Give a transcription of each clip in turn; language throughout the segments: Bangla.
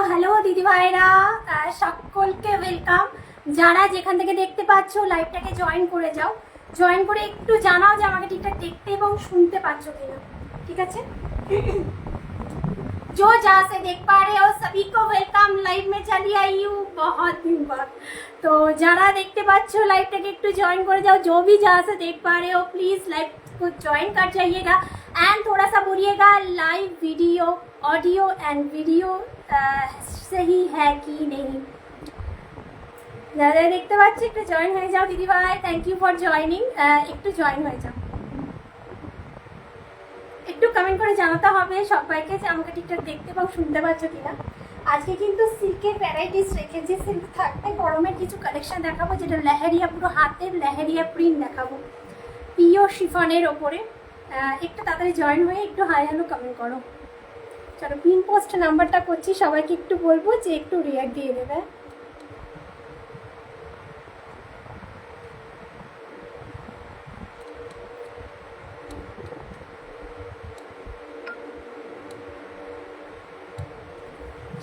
হ্যালো দিদি ভাইরা, সকলকে ওয়েলকাম। যারা যেখান থেকে দেখতে পাচ্ছ লাইভটাকে জয়েন করে যাও, জয়েন করে একটু জানাও যে আমাকে ঠিকঠাক দেখতে এবং শুনতে পাচ্ছ কিনা। ঠিক আছে, जो जहाँ से देख पा रहे हो सभी को वेलकम। लाइव में चली आई हूँ बहुत दिन बाद, तो जरा देखते पाচ্ছ लाइवটাকে একটু জয়েন করে যাও। जो भी जहाँ से देख पा रहे हो प्लीज लाइव को ज्वाइन कर जाइएगा एंड थोड़ा सा बोलिएगा live video audio and video सही है कि नहीं। যারা দেখতে পাচ্ছ একটু জয়েন হয়ে যাও দিদি ভাই, থ্যাংক ইউ ফর জয়েনিং। একটু জয়েন হয়ে যাও, একটু কমেন্ট করে জানাতে হবে সবাইকে যে আমাকে ঠিকঠাক দেখতে পাও শুনতে পাচ্ছ কিনা। আজকে কিন্তু সিল্কের ভ্যারাইটিস রেখেছি, সিল্ক থাকবে, গরমের কিছু কালেকশন দেখাবো, যেটা লেহেরিয়া, পুরো হাতের লেহেরিয়া প্রিন্ট দেখাবো পিওর শিফনের ওপরে। একটু তাড়াতাড়ি জয়েন হয়ে একটু হাই হ্যালো কমেন্ট করো। চলো পিন পোস্ট নাম্বারটা করছি, সবাইকে একটু বলবো যে একটু রিয়াক্ট দিয়ে দেবে।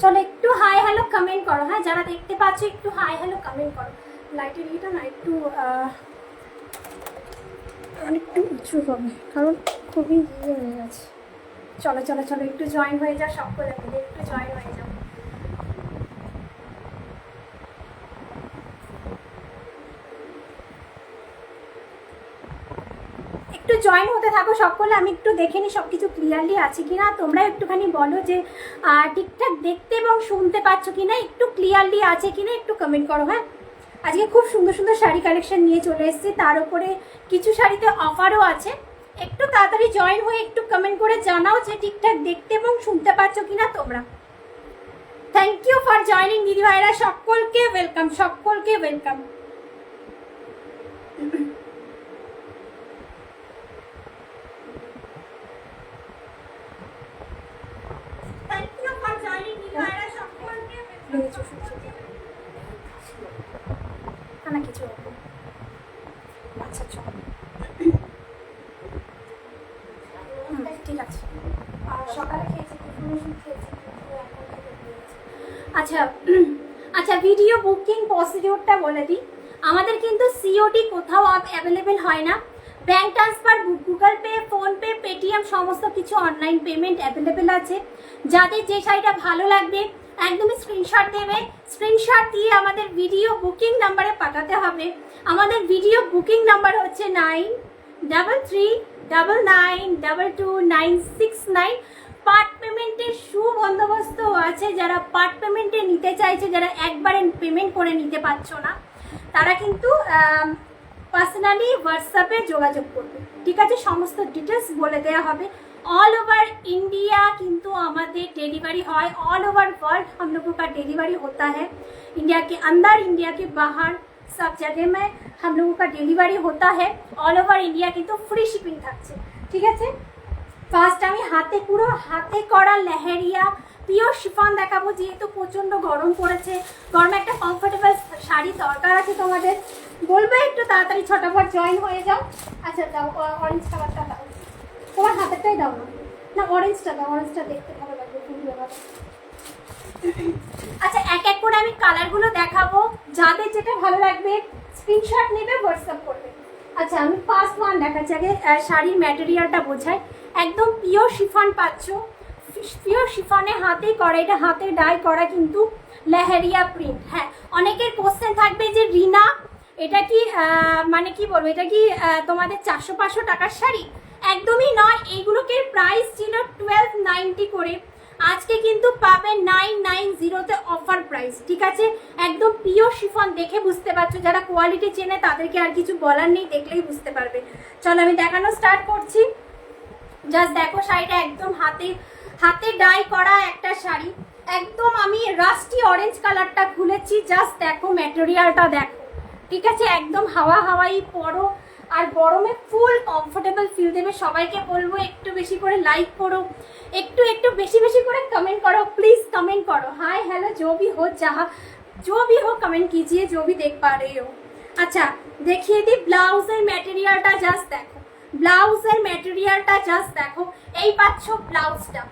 চলো একটু হাই হ্যালো কমেন্ট করো। হ্যাঁ, যারা দেখতে পাচ্ছ একটু হাই হ্যালো কমেন্ট করো। লাইটের ইটা না একটু একটু উঁচু হবে কারণ খুবই ইয়ে হয়ে গেছে। চলো চলো চলো একটু জয়েন হয়ে যাও, সকলে মিলে একটু জয়েন হয়ে যাও। একটু জয়েন হতে থাকো সকলে, আমি একটু দেখে নিই সব কিছু ক্লিয়ারলি আছে কিনা। তোমরা একটুখানি বলো যে ঠিকঠাক দেখতে এবং শুনতে পাচ্ছ কিনা, একটু ক্লিয়ারলি আছে কিনা একটু কমেন্ট করো। হ্যাঁ, আজকে খুব সুন্দর সুন্দর শাড়ি কালেকশন নিয়ে চলে এসেছি, তার উপরে কিছু শাড়িতে অফারও আছে। একটু তাড়াতাড়ি জয়েন হয়ে একটু কমেন্ট করে জানাও যে ঠিকঠাক দেখতে এবং শুনতে পাচ্ছ কিনা তোমরা। থ্যাংক ইউ ফর জয়নিং দিদি ভাইরা, সকলকে ওয়েলকাম, সকলকে ওয়েলকাম। না কিছু আচ্ছা ঠিক আছে। আর সকালে খেয়েছি, আচ্ছা আচ্ছা ভিডিও বুকিং প্রসিডিওরটা বলে দিই। আমাদের কিন্তু সিওডি কোথাও অ্যাভেলেবেল হয় না। Bank transfer, Google pay, PhonePe, Paytm সমস্ত কিছু অনলাইন পেমেন্ট অ্যাভেলেবেল আছে। যাদের যে শাড়িটা ভালো লাগবে একদমই স্ক্রিনশট দেবে, স্ক্রিনশট দিয়ে আমাদের ভিডিও বুকিং নাম্বারে পাঠাতে হবে। আমাদের ভিডিও বুকিং নাম্বার হচ্ছে 9339992269। পার্ট পেমেন্টের সুবন্দোবস্ত আছে। যারা পার্ট পেমেন্টে নিতে চাইছে, যারা একবারে পেমেন্ট করে নিতে পারছো না, তারা কিন্তু পার্সোনালি হোয়াটসঅ্যাপে যোগাযোগ করবে। ঠিক আছে, সমস্ত ডিটেলস বলে দেওয়া হবে। ऑल ओवर इंडिया किंतु हमारे डिलीवरी है, ऑल ओवर वर्ल्ड हम लोगों का डिलीवरी होता है। इंडिया के अंदर, इंडिया के बाहर सब जगह में हम लोगों का डिलीवरी होता है। ऑल ओवर इंडिया किंतु फ्री शिपिंग থাকছে। ঠিক আছে, ফার্স্ট আমি হাতে পুরো হাতে করা লেহেরিয়া পিওর শিফন দেখাবো, যেহেতু প্রচন্ড গরম পড়েছে। গরমে একটা কমফোর্টেবল শাড়ি দরকার আছে তোমাদের। বলবে একটু তাড়াতাড়ি ছটাফট জয়েন হয়ে যাও। আচ্ছা দাও, অরেঞ্জ কালারটা দাও, তোমার হাতেরটাই দাও না, না অরেঞ্জটা দাও, অরেঞ্জটা দেখতে ভালো লাগবে। আচ্ছা এক এক করে আমি কালারগুলো দেখাবো, যাদের যেটা ভালো লাগবে স্ক্রিনশট নেবে, হোয়াটসঅ্যাপ করবে। আচ্ছা আমি ফার্স্ট ওয়ান দেখাচ্ছি। আগে শাড়ির ম্যাটেরিয়ালটা বোঝাই। একদম পিওর শিফন পাচ্ছ, পিওর শিফনে হাতে করা, এটা হাতে ডাই করা কিন্তু লেহেরিয়া প্রিন্ট। হ্যাঁ, অনেকের কোশ্চেন থাকবে যে রিনা এটা কি মানে কি বলবো, এটা কি তোমাদের 400-500 টাকার শাড়ি? একদমই নয়, এইগুলোকে প্রাইস ছিল 1290 করে, আজকে কিন্তু পাবে 990-তে অফার প্রাইস। ঠিক আছে, একদম পিওর শিফন, দেখে বুঝতে পারছো। যারা কোয়ালিটি চেনে তাদেরকে আর কিছু বলার নেই, দেখলেই বুঝতে পারবে। চলো আমি দেখানো স্টার্ট করছি। জাস্ট দেখো শাড়িটা একদম হাতে ডাই করা একটা শাড়ি। একদম আমি রাস্টি অরেঞ্জ কালারটা খুলেছি, জাস্ট দেখো ম্যাটেরিয়ালটা দেখো। ঠিক আছে, একদম হাওয়াই পরো আর গরমে ফুল কমফোর্টেবল ফিল দেবে। সবাইকে বলবো একটু বেশি করে লাইক করো, একটু বেশি বেশি করে कमेंट करो, प्लीज कमेंट करो। हाय हेलो जो भी हो कमेंट कीजिए, जो भी देख पा रहे हो। अच्छा देखिए दी ब्लाउजের ম্যাটেরিয়ালটা জাস্ট দেখো, ব্লাউজের ম্যাটেরিয়ালটা জাস্ট দেখো। এই পাচ্ছ ব্লাউজটা,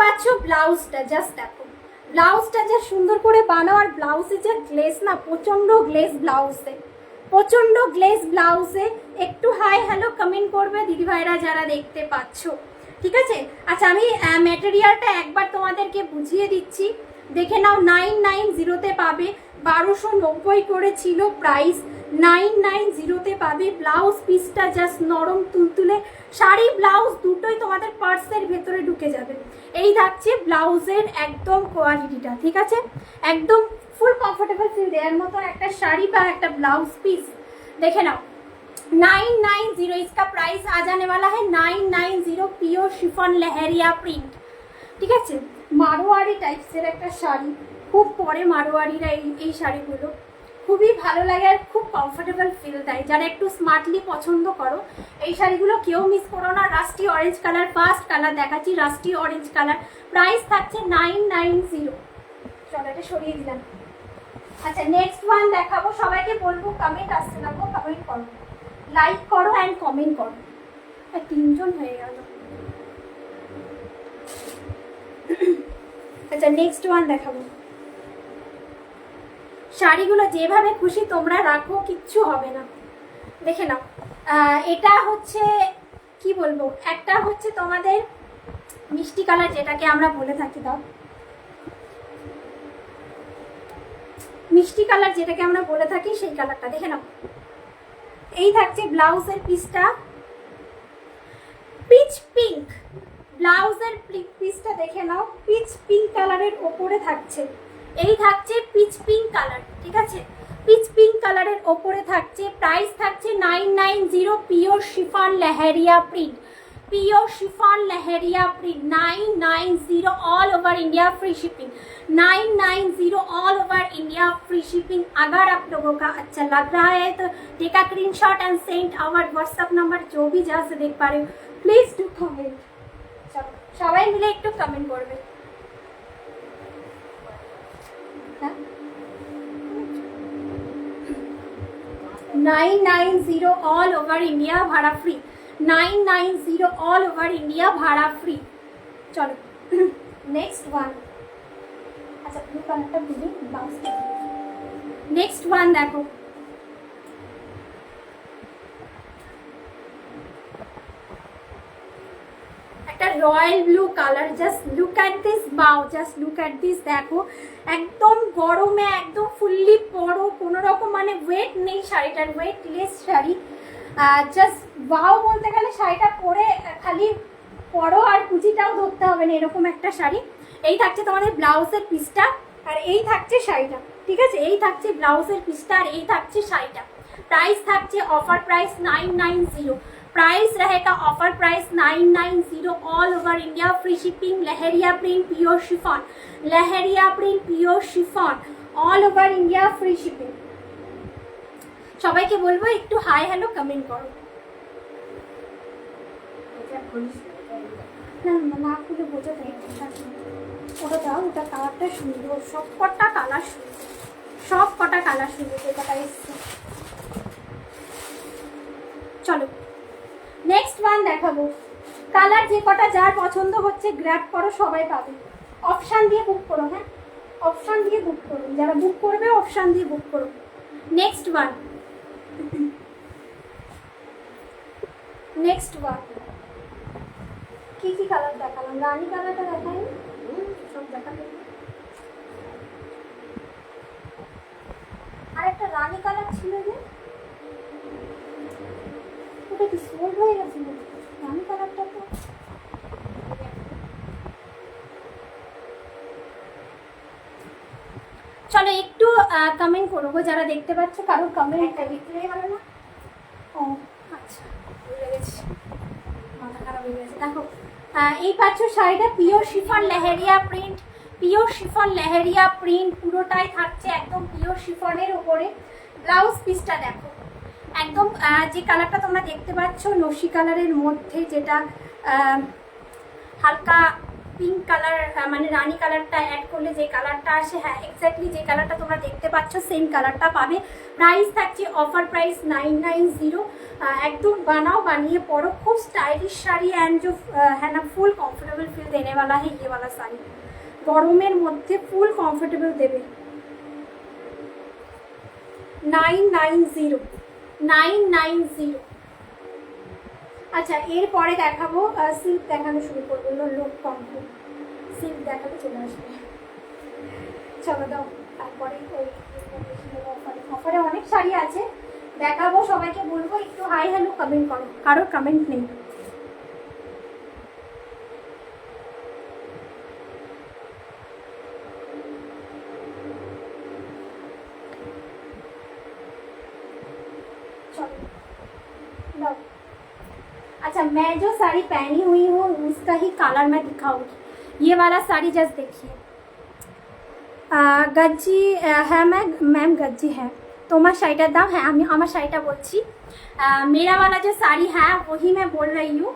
পাচ্ছ ব্লাউজটা, জাস্ট দেখো ব্লাউজটা যা সুন্দর করে বানাও, আর ব্লাউজে যা গ্লেজ না, প্রচন্ড গ্লেজ ব্লাউজে, প্রচন্ড গ্লেজ ব্লাউজে। একটু হাই হ্যালো কমেন্ট করবে দিদিভাইরা যারা দেখতে পাচ্ছ, ঠিক আছে? আচ্ছা আমি ম্যাটেরিয়ালটা একবার তোমাদেরকে বুঝিয়ে দিচ্ছি, দেখে নাও। 990-তে পাবে, 1290 করে ছিল প্রাইস, 990-তে পাবে। ব্লাউজ পিসটা জাস্ট নরম তুলতুলে, শাড়ি ব্লাউজ দুটোই তোমাদের পার্সের ভেতরে ঢুকে যাবে। এই থাকছে ব্লাউজের একদম কোয়ালিটিটা, ঠিক আছে? একদম ফুল কমফোর্টেবল ফিল দেওয়ার মতো একটা শাড়ি বা একটা ব্লাউজ পিস। দেখে নাও 990, इसका प्राइस आ जाने वाला है 990, পিওর শিফন লেহেরিয়া প্রিন্ট, ঠিক আছে? মারোয়ারি টাইপসের একটা শাড়ি, খুব পরে মারোয়ারিরা এই শাড়িগুলো খুবই ভালো লাগে আর খুব কমফোর্টেবল ফিল দেয়। যারা একটু স্মার্টলি পছন্দ করো এই শাড়িগুলো কেউ মিস করো না। Rusty orange colour, first colour দেখাচ্ছি, রাস্টি অরেঞ্জ কালার, প্রাইস থাকছে 990। চলো এটা সরিয়ে দিলাম। আচ্ছা নেক্সট ওয়ান দেখাবো, সবাইকে বলবো কমেন্ট আসছে না গো, কমেন্ট করো, লাইক করো অ্যান্ড কমেন্ট করো। 3জন হয়ে গেল। আচ্ছা নেক্সট ওয়ান দেখাবো। শাড়িগুলো যেভাবে খুশি তোমরা রাখো, কিচ্ছু হবে না। দেখে নাও, এটা হচ্ছে কি বলবো, একটা হচ্ছে তোমাদের মিষ্টি কালার যেটাকে আমরা বলে থাকি, দাও মিষ্টি কালার যেটাকে আমরা বলে থাকি সেই কালারটা দেখে নাও। এই থাকছে ব্লাউজের পিসটা, পিচ পিঙ্ক ব্লাউজের পিসটা দেখে নাও, পিচ পিঙ্ক কালারের ওপরে থাকছে। এই থাকছে পিচ পিঙ্ক কালার, ঠিক আছে? পিচ পিঙ্ক কালারের ওপরে থাকছে, প্রাইস থাকছে 990, pure chiffon leheriya print, pure chiffon leheriya print 990 all over India free shipping, 990 all over India free shipping. अगर आप लोगों का अच्छा लग रहा है तो take a screenshot and send our WhatsApp number, जो भी जहाँ से देख पा रहे हो प्लीज डू कमेंट। चलो সবাই মিলে একটু কমেন্ট করবে। 990 ऑल ओवर इंडिया भाड़ा फ्री, 990 ऑल ओवर इंडिया भाड़ा फ्री। चलो नेक्स्ट वन। अच्छा ब्लू कलरটা বুঝি ব্লাউজ। नेक्स्ट वन देखो, একটা royal blue colour, just look at this, বাও জাস্ট লুক এট দিস। দেখো একদম গরমে একদম ফুললি পরো, কোনো রকম মানে ওয়েট নেই শাড়িটার, ওয়েটলেস শাড়ি। জাস্ট ওয়াও বলতে গেলে শাড়িটা পরে খালি পরো আর কুচিটাও ধরতে হবে না, এরকম একটা শাড়ি। এই থাকছে তোমাদের ব্লাউজের পিসটা, আর এই থাকছে শাড়িটা, ঠিক আছে? এই থাকছে ব্লাউজের পিসটা আর এই থাকছে শাড়িটা। प्राइस থাকছে ऑफर प्राइस 990, प्राइस रहेगा offer price 990 all over India free shipping. Leheriya print pure chiffon, leheriya print pure chiffon all over India free shipping. সবাইকে বলবো একটু হাই হ্যালো কমেন্ট করো। না না খুলে বোঝা যায় ওটা দাও, ওটা কালারটা সুন্দর, সব কটা কালার সুন্দর, সব কটা কালার সুন্দর যেটা এসছে। চলো নেক্সট ওয়ান দেখাবো। কালার যে কটা যার পছন্দ হচ্ছে গ্র্যাব করো, সবাই পাবে। অপশান দিয়ে বুক করো, হ্যাঁ অপশান দিয়ে বুক করো, যারা বুক করবে অপশান দিয়ে বুক করো। নেক্সট ওয়ান, নেক্সট ওয়ান কি কি কালার দেখালাম? রানী কালারটা দেখাই, সব দেখাতে। আর একটা রানী কালার ছিল যে, ওটা কি সোল্ড হয়ে গেছিল? রানী কালারটা তো চলো একটু কমেন্ট করো গো যারা দেখতে পাচ্ছ, কারোর কমেন্টটা বিক্রি হয়ে গেল না। ও আচ্ছা বুঝে গেছি, মাথা খারাপ হয়ে গেছে। দেখো এই পাচ্ছ শাড়িটা pure chiffon leheriya print, pure chiffon leheriya print পুরোটাই থাকছে একদম পিওর শিফনের উপরে। ব্লাউজ পিসটা দেখো একদম যে কালারটা তোমরা দেখতে পাচ্ছ নসি কালারের মধ্যে, যেটা হালকা পিঙ্ক কালার মানে রানী কালারটা অ্যাড করলে যে কালারটা আসে, হ্যাঁ এক্স্যাক্টলি যে কালারটা তোমরা দেখতে পাচ্ছ সেম কালারটা পাবে। প্রাইস থাকছে অফার প্রাইস 990। एकदम बनाओ, बानिए पढ़ो, खूब स्टाइलिश शाड़ी एंड जो है ना फुल कंफर्टेबल फील देने वाला है ये वाला शाड़ी। गरमेर मध्य फुल कंफर्टेबल देवे। 990। अच्छा एर परे देखाबो सिल्क देखानो शुरू करबो। लोक कमप्लीट सिल्क देखाते चले आसबे। चलो दाও তারপরে ওই অফারে অনেক শাড়ি আছে দেখাবো। সবাইকে বলবো একটু হাই হ্যালো কমেন্ট করো, কারোর কমেন্ট নেই। चलो लो। अच्छा मैं जो साड़ी पहनी हुई हूँ उसका ही कलर मैं दिखाऊंगी। ये वाला साड़ी जस्ट देखिए। गज्जी है मैम गज्जी है। তোমার শাড়িটার দাম, হ্যাঁ আমি আমার শাড়িটা বলছি। मेरा वाला जो साड़ी है वही मैं बोल रही हूँ।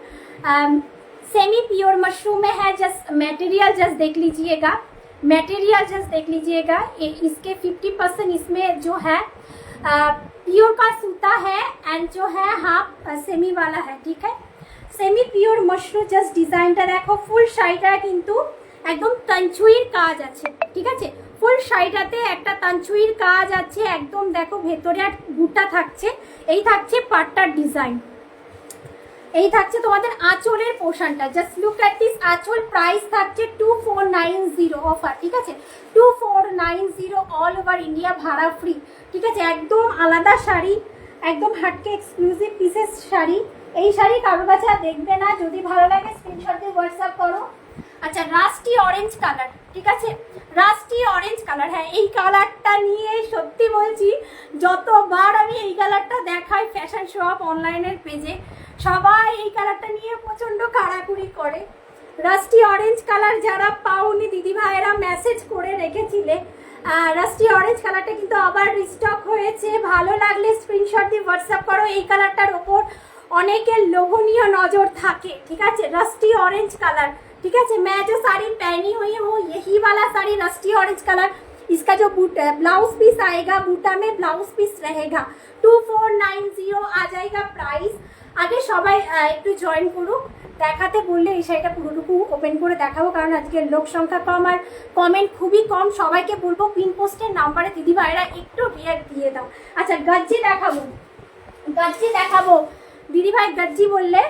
सेमी प्योर मशरूम में है। जस्ट मटेरियल जस्ट देख लीजिएगा, मटेरियल जस्ट देख लीजिएगा। इसके 50% इसमें जो है प्योर का सूता है एंड जो है हाफ सेमी वाला है, ठीक है। सेमी प्योर मशरूम जस्ट डिजाइनটা देखो। ফুল শাড়িটা কিন্তু একদম তানচুইর কাজ আছে, ঠিক আছে। ফুল শাড়িটাতে একটা তানচুইর কাজ আছে একদম। দেখো ভেতরে আর বুটা থাকছে, এই থাকছে পাট্টার ডিজাইন, এই থাকছে তোমাদের আঁচলের পোর্শনটা। জাস্ট লুক এট দিস আঁচল। প্রাইস থাকছে 2490 অফার, ঠিক আছে। 2490 অল ওভার ইন্ডিয়া, ভাড়া ফ্রি, ঠিক আছে। একদম আলাদা শাড়ি, একদম হাটকে এক্সক্লুসিভ পিসেস শাড়ি। এই শাড়ি কারোর কাছে আর দেখবে না। যদি ভালো লাগে স্ক্রিনশট দিয়ে হোয়াটসঅ্যাপ করো। আচ্ছা রাস্টি অরেঞ্জ কালার, ঠিক আছে। রাস্টি অরেঞ্জ কালার, হ্যাঁ এই কালারটা নিয়ে সত্যি বলছি যতবার আমি এই কালারটা দেখাই ফ্যাশন শো আপ অনলাইনের পেজে সবাই এই কালারটা নিয়ে প্রচণ্ড কাড়াকুড়ি করে। রাস্টি অরেঞ্জ কালার যারা পাওনি দিদি ভাইয়েরা মেসেজ করে রেখেছিলে। রাস্টি অরেঞ্জ কালারটা কিন্তু আবার রিস্টক হয়েছে। ভালো লাগলে স্ক্রিনশট দিয়ে হোয়াটসঅ্যাপ করো। এই কালারটার ওপর অনেকের লোভনীয় নজর থাকে, ঠিক আছে। রাস্টি অরেঞ্জ কালার, ठीक है। मैं जो साड़ी पहनी हुई हूँ यही वाला साड़ी रस्टी ऑरेंज कलर। इसका जो ब्लाउज पीस आएगा बूटा में ब्लाउज पीस रहेगा। 2490 आ जाएगा प्राइस। आगे सबाई একটু জয়েন করুক। দেখাতে বললে এই শাড়িটা পুরোটুকু ওপেন করে দেখাবো, কারণ আজকে লোক সংখ্যা কম আর কমেন্ট খুবই কম। সবাইকে বলবো পিন পোস্টের নাম্বারে দিদি ভাইরা একটু রিয়াক্ট দিয়ে দাও। আচ্ছা গজ্জি দেখাবো, গজ্জি দেখাবো। দিদি ভাই গজ্জি বললে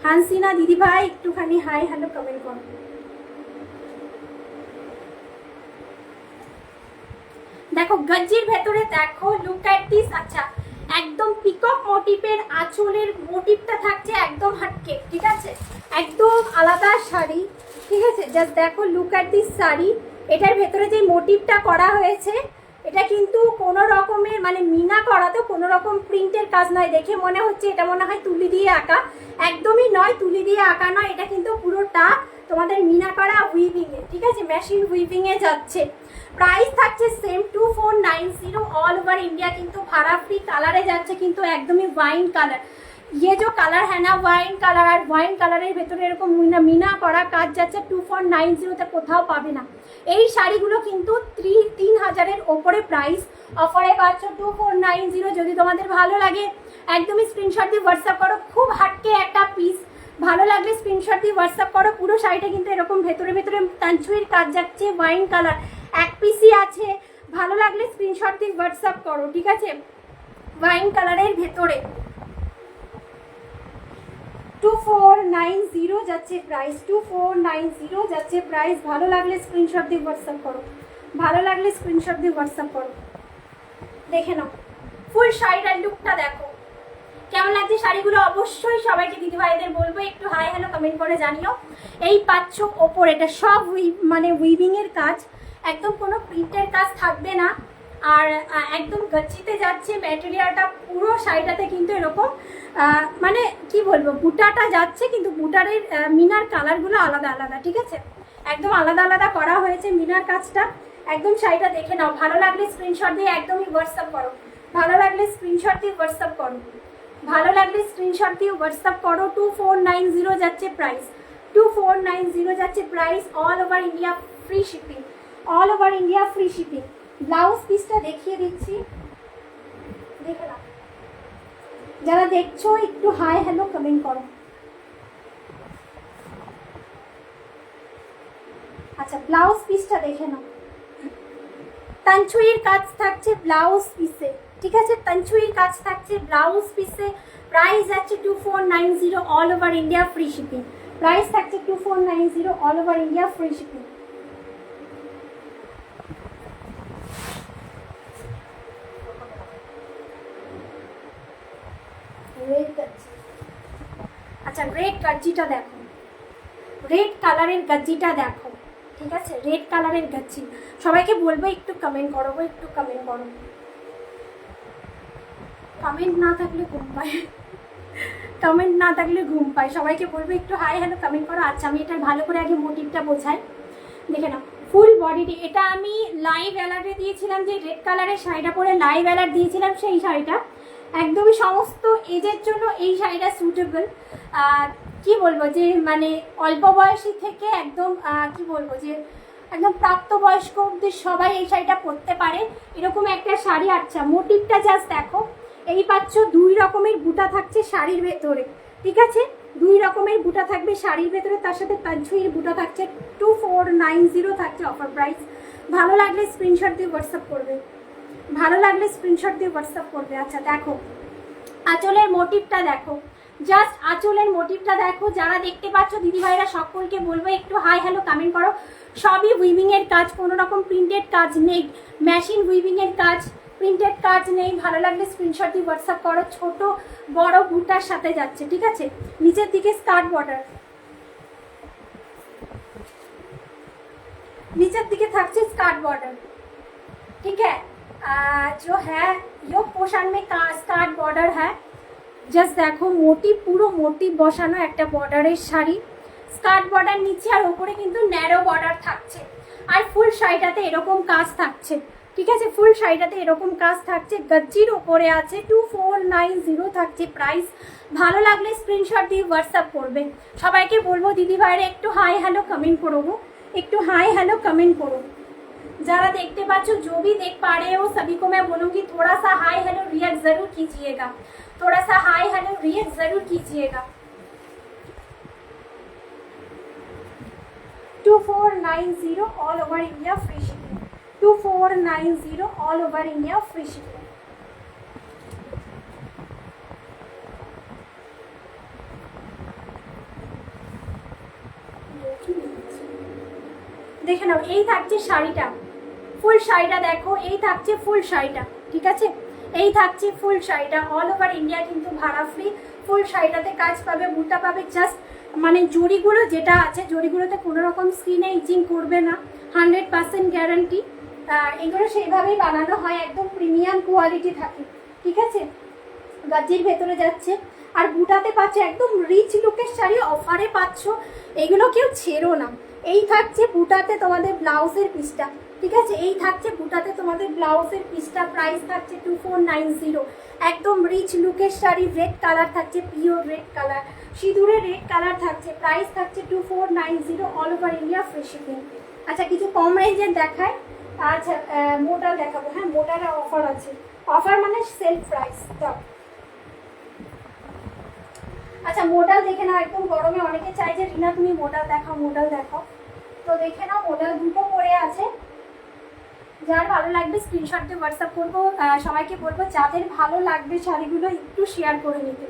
হানসিনা দিদি ভাই একটুখানি হাই হ্যালো কমেন্ট করো। দেখো গজ্জির ভেতরে দেখো লুক এট দিস। আচ্ছা একদম পিকক মোটিভের আঁচলের মোটিভটা থাকছে একদম হাটকে, ঠিক আছে। একদম আলাদা শাড়ি, ঠিক আছে। জাস্ট দেখো লুক এট দিস শাড়ি। এটার ভেতরে যে মোটিভটা করা হয়েছে এটা কিন্তু কোনো রকমের মানে মিনা করা, তো কোনো রকম প্রিন্টের কাজ নয়। দেখে মনে হচ্ছে এটা মনে হয় তুলি দিয়ে আঁকা, একদমই নয়। তুলি দিয়ে আঁকা নয়, এটা কিন্তু পুরোটা তোমাদের মিনা করা উইভিং এ, ঠিক আছে। মেশিন উইভিং এ যাচ্ছে। প্রাইস থাকছে সেম 2490 অল ওভার ইন্ডিয়া, কিন্তু ভাড়া ফ্রি। কালারে যাচ্ছে কিন্তু একদমই ওয়াইন কালার। ये जो कलर है ना ওয়াইন কালার, আর ওয়াইন কালারের ভেতরে এরকম মিনা করা কাজ যাচ্ছে 2490 কোথাও পাবে না। এই শাড়িগুলো কিন্তু 3000-এর ওপরে প্রাইস। অফারে পাচ্ছ 2490। যদি তোমাদের ভালো লাগে একদমই স্ক্রিনশট দিয়ে হোয়াটসঅ্যাপ করো। খুব হাটকে একটা পিস, ভালো লাগলে স্ক্রিনশট দিয়ে হোয়াটসঅ্যাপ করো। পুরো শাড়িটা কিন্তু এরকম ভেতরে ভেতরে তানচুইর কাজ যাচ্ছে, ওয়াইন কালার, এক পিসই আছে। ভালো লাগলে স্ক্রিনশট দিয়ে হোয়াটসঅ্যাপ করো, ঠিক আছে। ওয়াইন কালারের ভেতরে 2490 যাচ্ছে প্রাইস। 2490 যাচ্ছে প্রাইস। ভালো লাগলে স্ক্রিনশট দিয়ে হোয়াটসঅ্যাপ করো, ভালো লাগলে স্ক্রিনশট দিয়ে হোয়াটসঅ্যাপ করো। দেখে নাও ফুল শাড়িটার লুকটা দেখো কেমন লাগছে শাড়িগুলো। অবশ্যই সবাইকে দিদি ভাইদের বলবো একটু হাই হ্যালো কমেন্ট করে জানিও। এই পাচ্ছ ওপর এটা সব মানে উইভিং এর কাজ, একদম কোনো প্রিন্টের কাজ থাকবে না। আর একদম গচ্ছিতে যাচ্ছে ম্যাটেরিয়ালটা। পুরো শাড়িটাতে কিন্তু এরকম মানে কি বলবো বুটাটা যাচ্ছে, কিন্তু বুটারের মিনার কালারগুলো আলাদা আলাদা, ঠিক আছে। একদম আলাদা আলাদা করা হয়েছে মিনার কাজটা। একদম শাড়িটা দেখে নাও। ভালো লাগলে স্ক্রিনশট দিয়ে একদমই হোয়াটসঅ্যাপ করো, ভালো লাগলে স্ক্রিনশট দিয়ে হোয়াটসঅ্যাপ করো। ভালো লাগলে স্ক্রিনশট দিয়ে হোয়াটসঅ্যাপ করো। 2490 যাচ্ছে প্রাইস, 2490 যাচ্ছে price. All over India free shipping, all over India free shipping. Blouse পিসটা দেখিয়ে দিচ্ছি, দেখে নাও। যারা দেখছো একটু হাই হ্যালো কমেন্ট করো। আচ্ছা ব্লাউজ পিসটা দেখে নাও। তানচুইয়ের কাজ থাকছে ব্লাউজ পিসে, ঠিক আছে, তানচুইয়ের কাজ থাকছে ব্লাউজ পিসে। প্রাইস আছে 2490 all over India free shipping. Price থাকছে 2490 all over India free shipping. আচ্ছা রেড গাজ্জিটা দেখো, রেড কালারের গাজ্জিটা দেখো, ঠিক আছে, রেড কালারের গাজ্জি। সবাইকে বলবো একটু কমেন্ট করো, একটু কমেন্ট করো। কমেন্ট না থাকলে ঘুম পায়, কমেন্ট না থাকলে ঘুম পায়। সবাইকে বলবো একটু হাই হ্যালো কমেন্ট করো। আচ্ছা আমি এটা ভালো করে আগে মোটিভটা বোঝাই, দেখে নাও। ফুল বডিটি এটা আমি লাইভ অ্যালার্টে দিয়েছিলাম, যে রেড কালারের শাড়িটা পরে লাইভ অ্যালার্ট দিয়েছিলাম, সেই শাড়িটা একদমই সমস্ত এজের জন্য এই শাড়িটা সুটেবল। কি বলবো যে মানে অল্প বয়সী থেকে একদম কি বলবো যে একদম প্রাপ্তবয়স্ক অবধি সবাই এই শাড়িটা পরতে পারে, এরকম একটা শাড়ি। আচ্ছা মোটিভটা জাস্ট দেখো, এই পাচ্ছ 2 রকমের বুটা থাকছে শাড়ির ভেতরে, ঠিক আছে, 2 রকমের বুটা থাকবে শাড়ির ভেতরে, তার সাথে তানচুইয়ের বুটা থাকছে। 2490 থাকছে অফার প্রাইস। ভালো লাগলে স্ক্রিনশট দিয়ে হোয়াটসঅ্যাপ করবে, ভালো লাগলে স্ক্রিনশট দিয়ে হোয়াটসঅ্যাপ করবে। আচ্ছা দেখো আঁচলের মোটিভটা দেখো, জাস্ট আঁচলের মোটিভটা দেখো। যারা দেখতে পাচ্ছ দিদিভাইরা সকলকে বলবো একটু হাই হ্যালো কমেন্ট করো। সবই উইভিংয়ের কাজ, কোনো রকম প্রিন্টেড কাজ নেই, মেশিন উইভিংয়ের কাজ, প্রিন্টেড কাজ নেই। ভালো লাগলে স্ক্রিনশট দিয়ে হোয়াটসঅ্যাপ করো। ছোট বড় বুটার সাথে যাচ্ছে, ঠিক আছে। নিচের দিকে স্কার্ট বর্ডার, নিচের दिखे থাকছে स्कार्ट बॉर्डर, ठीक है। जो है यो पोर्शन में स्कार्ट बॉर्डर है। জাস্ট দেখো মোটি পুরো মোটি বসানো একটা বর্ডারের শাড়ি, স্কার্ট বর্ডার নিচে আর ওপরে কিন্তু ন্যারো বর্ডার থাকছে। আর ফুল শাড়িটাতে এরকম কাজ থাকছে, ঠিক আছে, ফুল শাড়িটাতে এরকম কাজ থাকছে। গজ্জির ওপরে আছে। 2490 থাকছে প্রাইস। ভালো লাগলে স্ক্রিনশট দিয়ে হোয়াটসঅ্যাপ করবে। সবাইকে বলবো দিদি ভাইরা একটু হাই হ্যালো কমেন্ট করবো, একটু हाई हेलो कमेंट करो। जरा देखते पाचो जो भी देख पा रहे हो सभी को मैं बोलूँगी थोड़ा सा हाई हेलो रिएक्ट जरूर कीजिएगा, थोड़ा सा हाई हेलो रिएक्ट जरूर कीजिएगा। 2490 all over India free shipping, 2490 all over India free shipping. দেখে নাও এই থাকছে শাড়িটা, ফুল শাড়িটা দেখো, এই থাকছে ফুল শাড়িটা, ঠিক আছে, এই থাকছে ফুল শাড়িটা। অল ওভার ইন্ডিয়া কিন্তু ভাড়া ফ্রি। ফুল শাড়িটাতে কাজ পাবে, বুটা পাবে, জাস্ট মানে জড়িগুলো যেটা আছে জড়িগুলোতে কোনো রকম স্কিনে ইচিং করবে না, 100% গ্যারান্টি। এগুলো সেইভাবেই বানানো হয়, একদম প্রিমিয়াম কোয়ালিটি থাকে, ঠিক আছে। গাজির ভেতরে যাচ্ছে আর বুটাতে পাচ্ছ একদম রিচ লুকের শাড়ি অফারে পাচ্ছ, এগুলো কেউ ছেড়ো না। এই থাকছে বুটাতে তোমাদের ব্লাউজের পিসটা, ঠিক আছে, এই থাকছে বুটাতে তোমাদের ব্লাউজের পিসটা। প্রাইস থাকছে 2490। একদম রিচ লুকের শাড়ি, রেড কালার থাকছে, পিওর রেড কালার, সিঁদুরে রেড কালার থাকছে। প্রাইস থাকছে 2490 all over India free shipping. আচ্ছা কিছু কম রেঞ্জের দেখায়। আচ্ছা মোডাল দেখাবো, হ্যাঁ মোডালের অফার আছে, অফার মানে সেল প্রাইস। দাও আচ্ছা মোডাল দেখে নাও, একদম গরমে অনেকে চাই যে রিনা তুমি মোডাল দেখাও, মোডাল দেখাও, তো দেখে নাও মোডাল দুটো পরে আছে। যার ভালো লাগবে স্ক্রিনশট দিয়ে হোয়াটসঅ্যাপ করবো। সবাইকে বলবো যাদের ভালো লাগবে শাড়িগুলো একটু শেয়ার করে নিতে,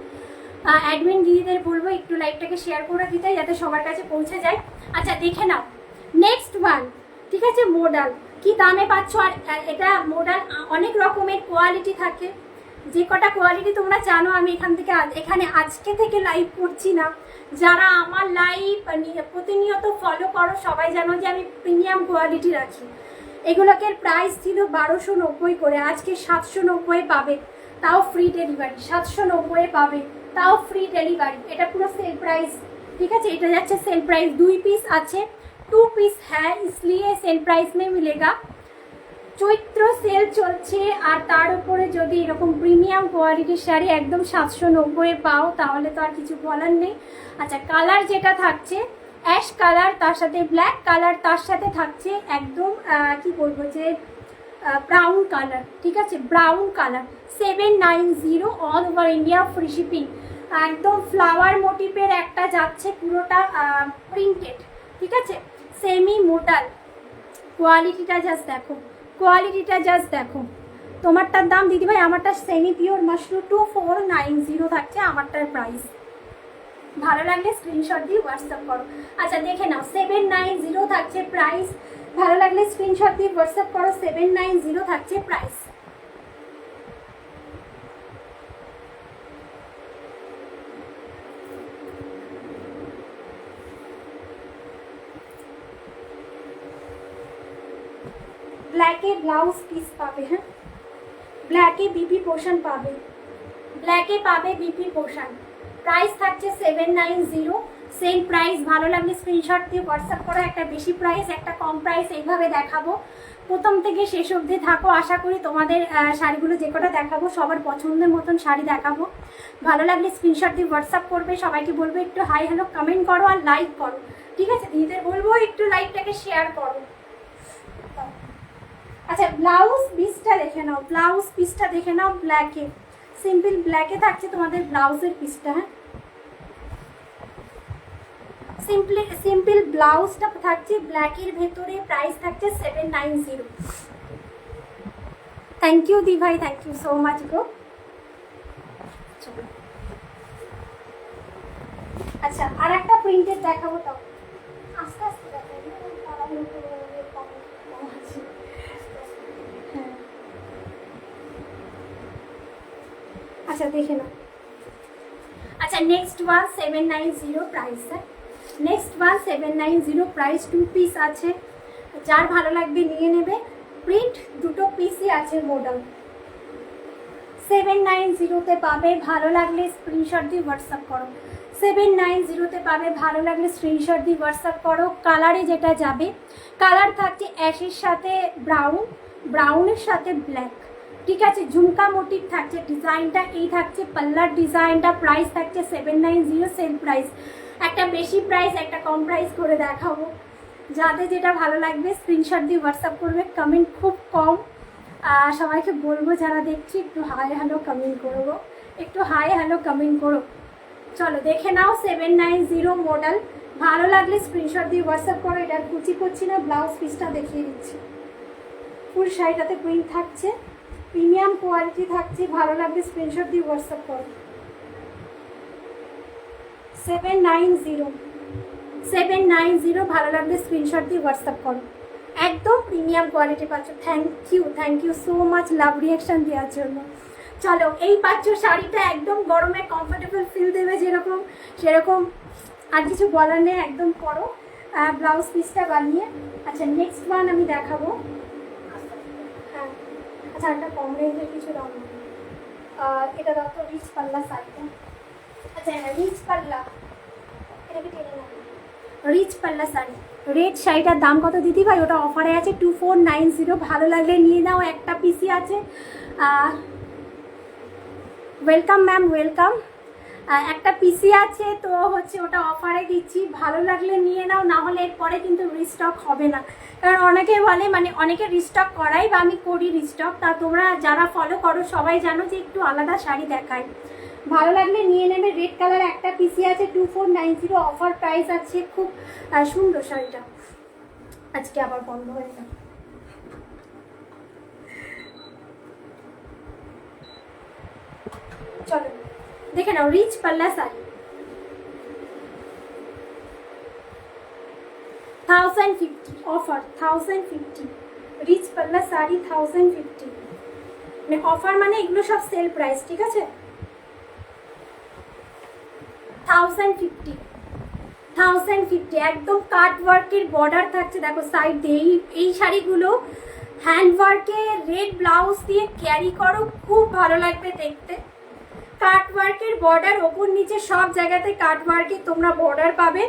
অ্যাডমিন দিদিদের বলবো একটু লাইভটাকে শেয়ার করে দিতে যাতে সবার কাছে পৌঁছে যায়। আচ্ছা দেখে নাও নেক্সট ওয়ান, ঠিক আছে, মোডাল কি দামে পাচ্ছ। আর এটা মোডাল অনেক রকমের কোয়ালিটি থাকে, যে কটা কোয়ালিটি তোমরা জানো আমি এখানে আজকে থেকে লাইভ করছি না। যারা আমার লাইভ প্রতিনিয়ত ফলো করো সবাই জানো যে আমি প্রিমিয়াম কোয়ালিটি রাখি। এগুলোকে প্রাইস ছিল 1290 করে, আজকে 790 পাবে, তাও ফ্রি ডেলিভারি। 790 পাবে, তাও ফ্রি ডেলিভারি। এটা পুরো সেল প্রাইস, ঠিক আছে, এটা যাচ্ছে সেল প্রাইস। 2 পিস আছে, 2 पीस है इसलिए सेल प्राइस में मिलेगा। চৈত্র সেল চলছে, আর তার উপরে যদি এরকম প্রিমিয়াম কোয়ালিটির শাড়ি একদম 790 পাও তাহলে তো আর কিছু বলার নেই। আচ্ছা, কালার যেটা থাকছে অ্যাশ কালার, তার সাথে ব্ল্যাক কালার, তার সাথে থাকছে একদম কি বলবো যে ব্রাউন কালার, ঠিক আছে, brown colour. 790 all over India, free shipping. একদম ফ্লাওয়ার মোটিভের একটা যাচ্ছে, পুরোটা প্রিন্টেড, ঠিক আছে, সেমি মোটাল। কোয়ালিটিটা জাস্ট দেখো, কোয়ালিটিটা জাস্ট দেখো। তোমারটার দাম দিদিভাই, আমারটা সেমি পিওর মাশরুম 2490 থাকছে আমারটার প্রাইস। ভালো লাগলে স্ক্রিনশট দিয়ে হোয়াটসঅ্যাপ করো। আচ্ছা দেখে নাও, 790 থাকছে প্রাইস। ভালো লাগলে স্ক্রিনশট দিয়ে হোয়াটসঅ্যাপ করো, 790 থাকছে প্রাইস। ব্ল্যাকে ব্লাউজ পিস পাবে, হ্যাঁ ব্ল্যাকে বিপি পোর্শন পাবে, ব্ল্যাকে পাবে বিপি পোর্শন। প্রাইস থাকছে 790, সেম প্রাইস। ভালো লাগলে স্ক্রিনশট দিয়ে হোয়াটসঅ্যাপ করো। একটা বেশি প্রাইস, একটা কম প্রাইস, এইভাবে দেখাবো। প্রথম থেকে শেষ অবধি থাকো, আশা করি তোমাদের শাড়িগুলো যে কটা দেখাবো সবার পছন্দের মতন শাড়ি দেখাবো। ভালো লাগলে স্ক্রিনশট দিয়ে হোয়াটসঅ্যাপ করবে। সবাইকে বলবো একটু হাই হ্যালো কমেন্ট করো আর লাইক করো, ঠিক আছে। দিদিদের বলবো একটু লাইকটাকে শেয়ার করো। আচ্ছা, ব্লাউজ পিসটা দেখে নাও, ব্লাউজ পিসটা দেখে নাও। ব্ল্যাকে, সিম্পল ব্ল্যাকে থাকছে তোমাদের ব্লাউজের পিসটা, হ্যাঁ সিম্পল ব্লাউজটা থাকছে ব্ল্যাকের ভেতরে। প্রাইস থাকছে 790। থ্যাংক ইউ দি ভাই, থ্যাংক ইউ সো মাচ গো। আচ্ছা, আর একটা প্রিন্টেড দেখাবো, তো আস্তে আস্তে দেখাবো। আচ্ছা দেখে নাও। আচ্ছা, নেক্সট ওয়ান 790 প্রাইস, হ্যাঁ নেক্সট ওয়ান 790 প্রাইস। 2 পিস আছে, যার ভালো লাগবে নিয়ে নেবে। প্রিন্ট দুটো পিসই আছে মডেল। 790 পাবে। ভালো লাগলে স্ক্রিনশট দিয়ে হোয়াটসঅ্যাপ করো। 790 পাবে। ভালো লাগলে স্ক্রিনশট দিয়ে হোয়াটসঅ্যাপ করো। কালারে যেটা যাবে, কালার থাকছে অ্যাশের সাথে ব্রাউন, ব্রাউনের সাথে ব্ল্যাক, ঠিক আছে। ঝুমকা মোটিভ থাকছে, ডিজাইনটা এই থাকছে পাল্লার ডিজাইনটা। প্রাইস থাকছে 790, সেল প্রাইস। একটা বেশি প্রাইস, একটা কম প্রাইস করে দেখাবো। যাদের যেটা ভালো লাগবে স্ক্রিনশট দিয়ে হোয়াটসঅ্যাপ করবে। কমেন্ট খুব কম, সবাইকে বলবো যারা দেখছি একটু হাই হ্যালো কমেন্ট করবো, একটু হাই হ্যালো কমেন্ট করো। চলো দেখে নাও, 790 মডেল। ভালো লাগলে স্ক্রিনশট দিয়ে হোয়াটসঅ্যাপ করো। এটা কুচি করছি না, ব্লাউজ পিসটা দেখিয়ে দিচ্ছি। ফুল শাড়িটাতে প্রিন্ট থাকছে, প্রিমিয়াম কোয়ালিটি থাকছে। ভালো লাগলে স্ক্রিনশট দিয়ে হোয়াটসঅ্যাপ করো। 790 ভালো লাগলে স্ক্রিনশট দিয়ে হোয়াটসঅ্যাপ করো। একদম প্রিমিয়াম কোয়ালিটি পাচ্ছ। Thank you so much love reaction দেওয়ার জন্য। চলো, এই পাচ্ছ শাড়িটা একদম গরমে কমফোর্টেবল ফিল দেবে যেরকম, সেরকম আর কিছু বলার নেই। একদম পরো ব্লাউজ পিসটা বানিয়ে। আচ্ছা, নেক্সট ওয়ান আমি দেখাবো। হ্যাঁ আচ্ছা, একটা কম রেঞ্জের কিছু দাম, এটা দাও তো, রিচ পাল্লা শাড়িটা। আচ্ছা রিচ পাল্লা, এটাকে টেনে নাও। রিচ পাল্লা শাড়ি, রেড শাড়িটার দাম কত দিদি ভাই? ওটা অফারে আছে 2490। ভালো লাগলে নিয়ে নাও। একটা পিসি আছে। Welcome ma'am, welcome. একটা পিসি আছে তো হচ্ছে, ওটা অফারে দিচ্ছি। ভালো লাগলে নিয়ে নাও, না হলে এরপরে কিন্তু রিস্টক হবে না। কারণ অনেকে বলে, মানে অনেকে রিস্টক করাই বা আমি করি রিস্টক। তা তোমরা যারা ফলো করো সবাই জানো যে একটু আলাদা শাড়ি দেখায়। ভালো লাগলে নিয়ে নেবে। রেড কালার একটা পিসি আছে 2490, অফার প্রাইস আছে। খুব সুন্দর শাড়িটা। আজকে আবার বন্ধ হয়ে যাবে। চলো দেখে নাও, রিচ পাল্লা শাড়ি 1050 অফার, 1050 রিচ পাল্লা শাড়ি 1050। মানে অফার, মানে এগুলো সব সেল প্রাইস, ঠিক আছে। 1050 একদম কাট ওয়ার্কের বর্ডার থাকছে। দেখো সাইড দিয়ে এই শাড়িগুলো হ্যান্ড ওয়ার্কে রেড ব্লাউজ দিয়ে ক্যারি করো, খুব ভালো লাগবে দেখতে। কাট ওয়ার্কের বর্ডার, ওপর নিচে সব জায়গাতে কাট ওয়ার্কে তোমরা বর্ডার পাবে।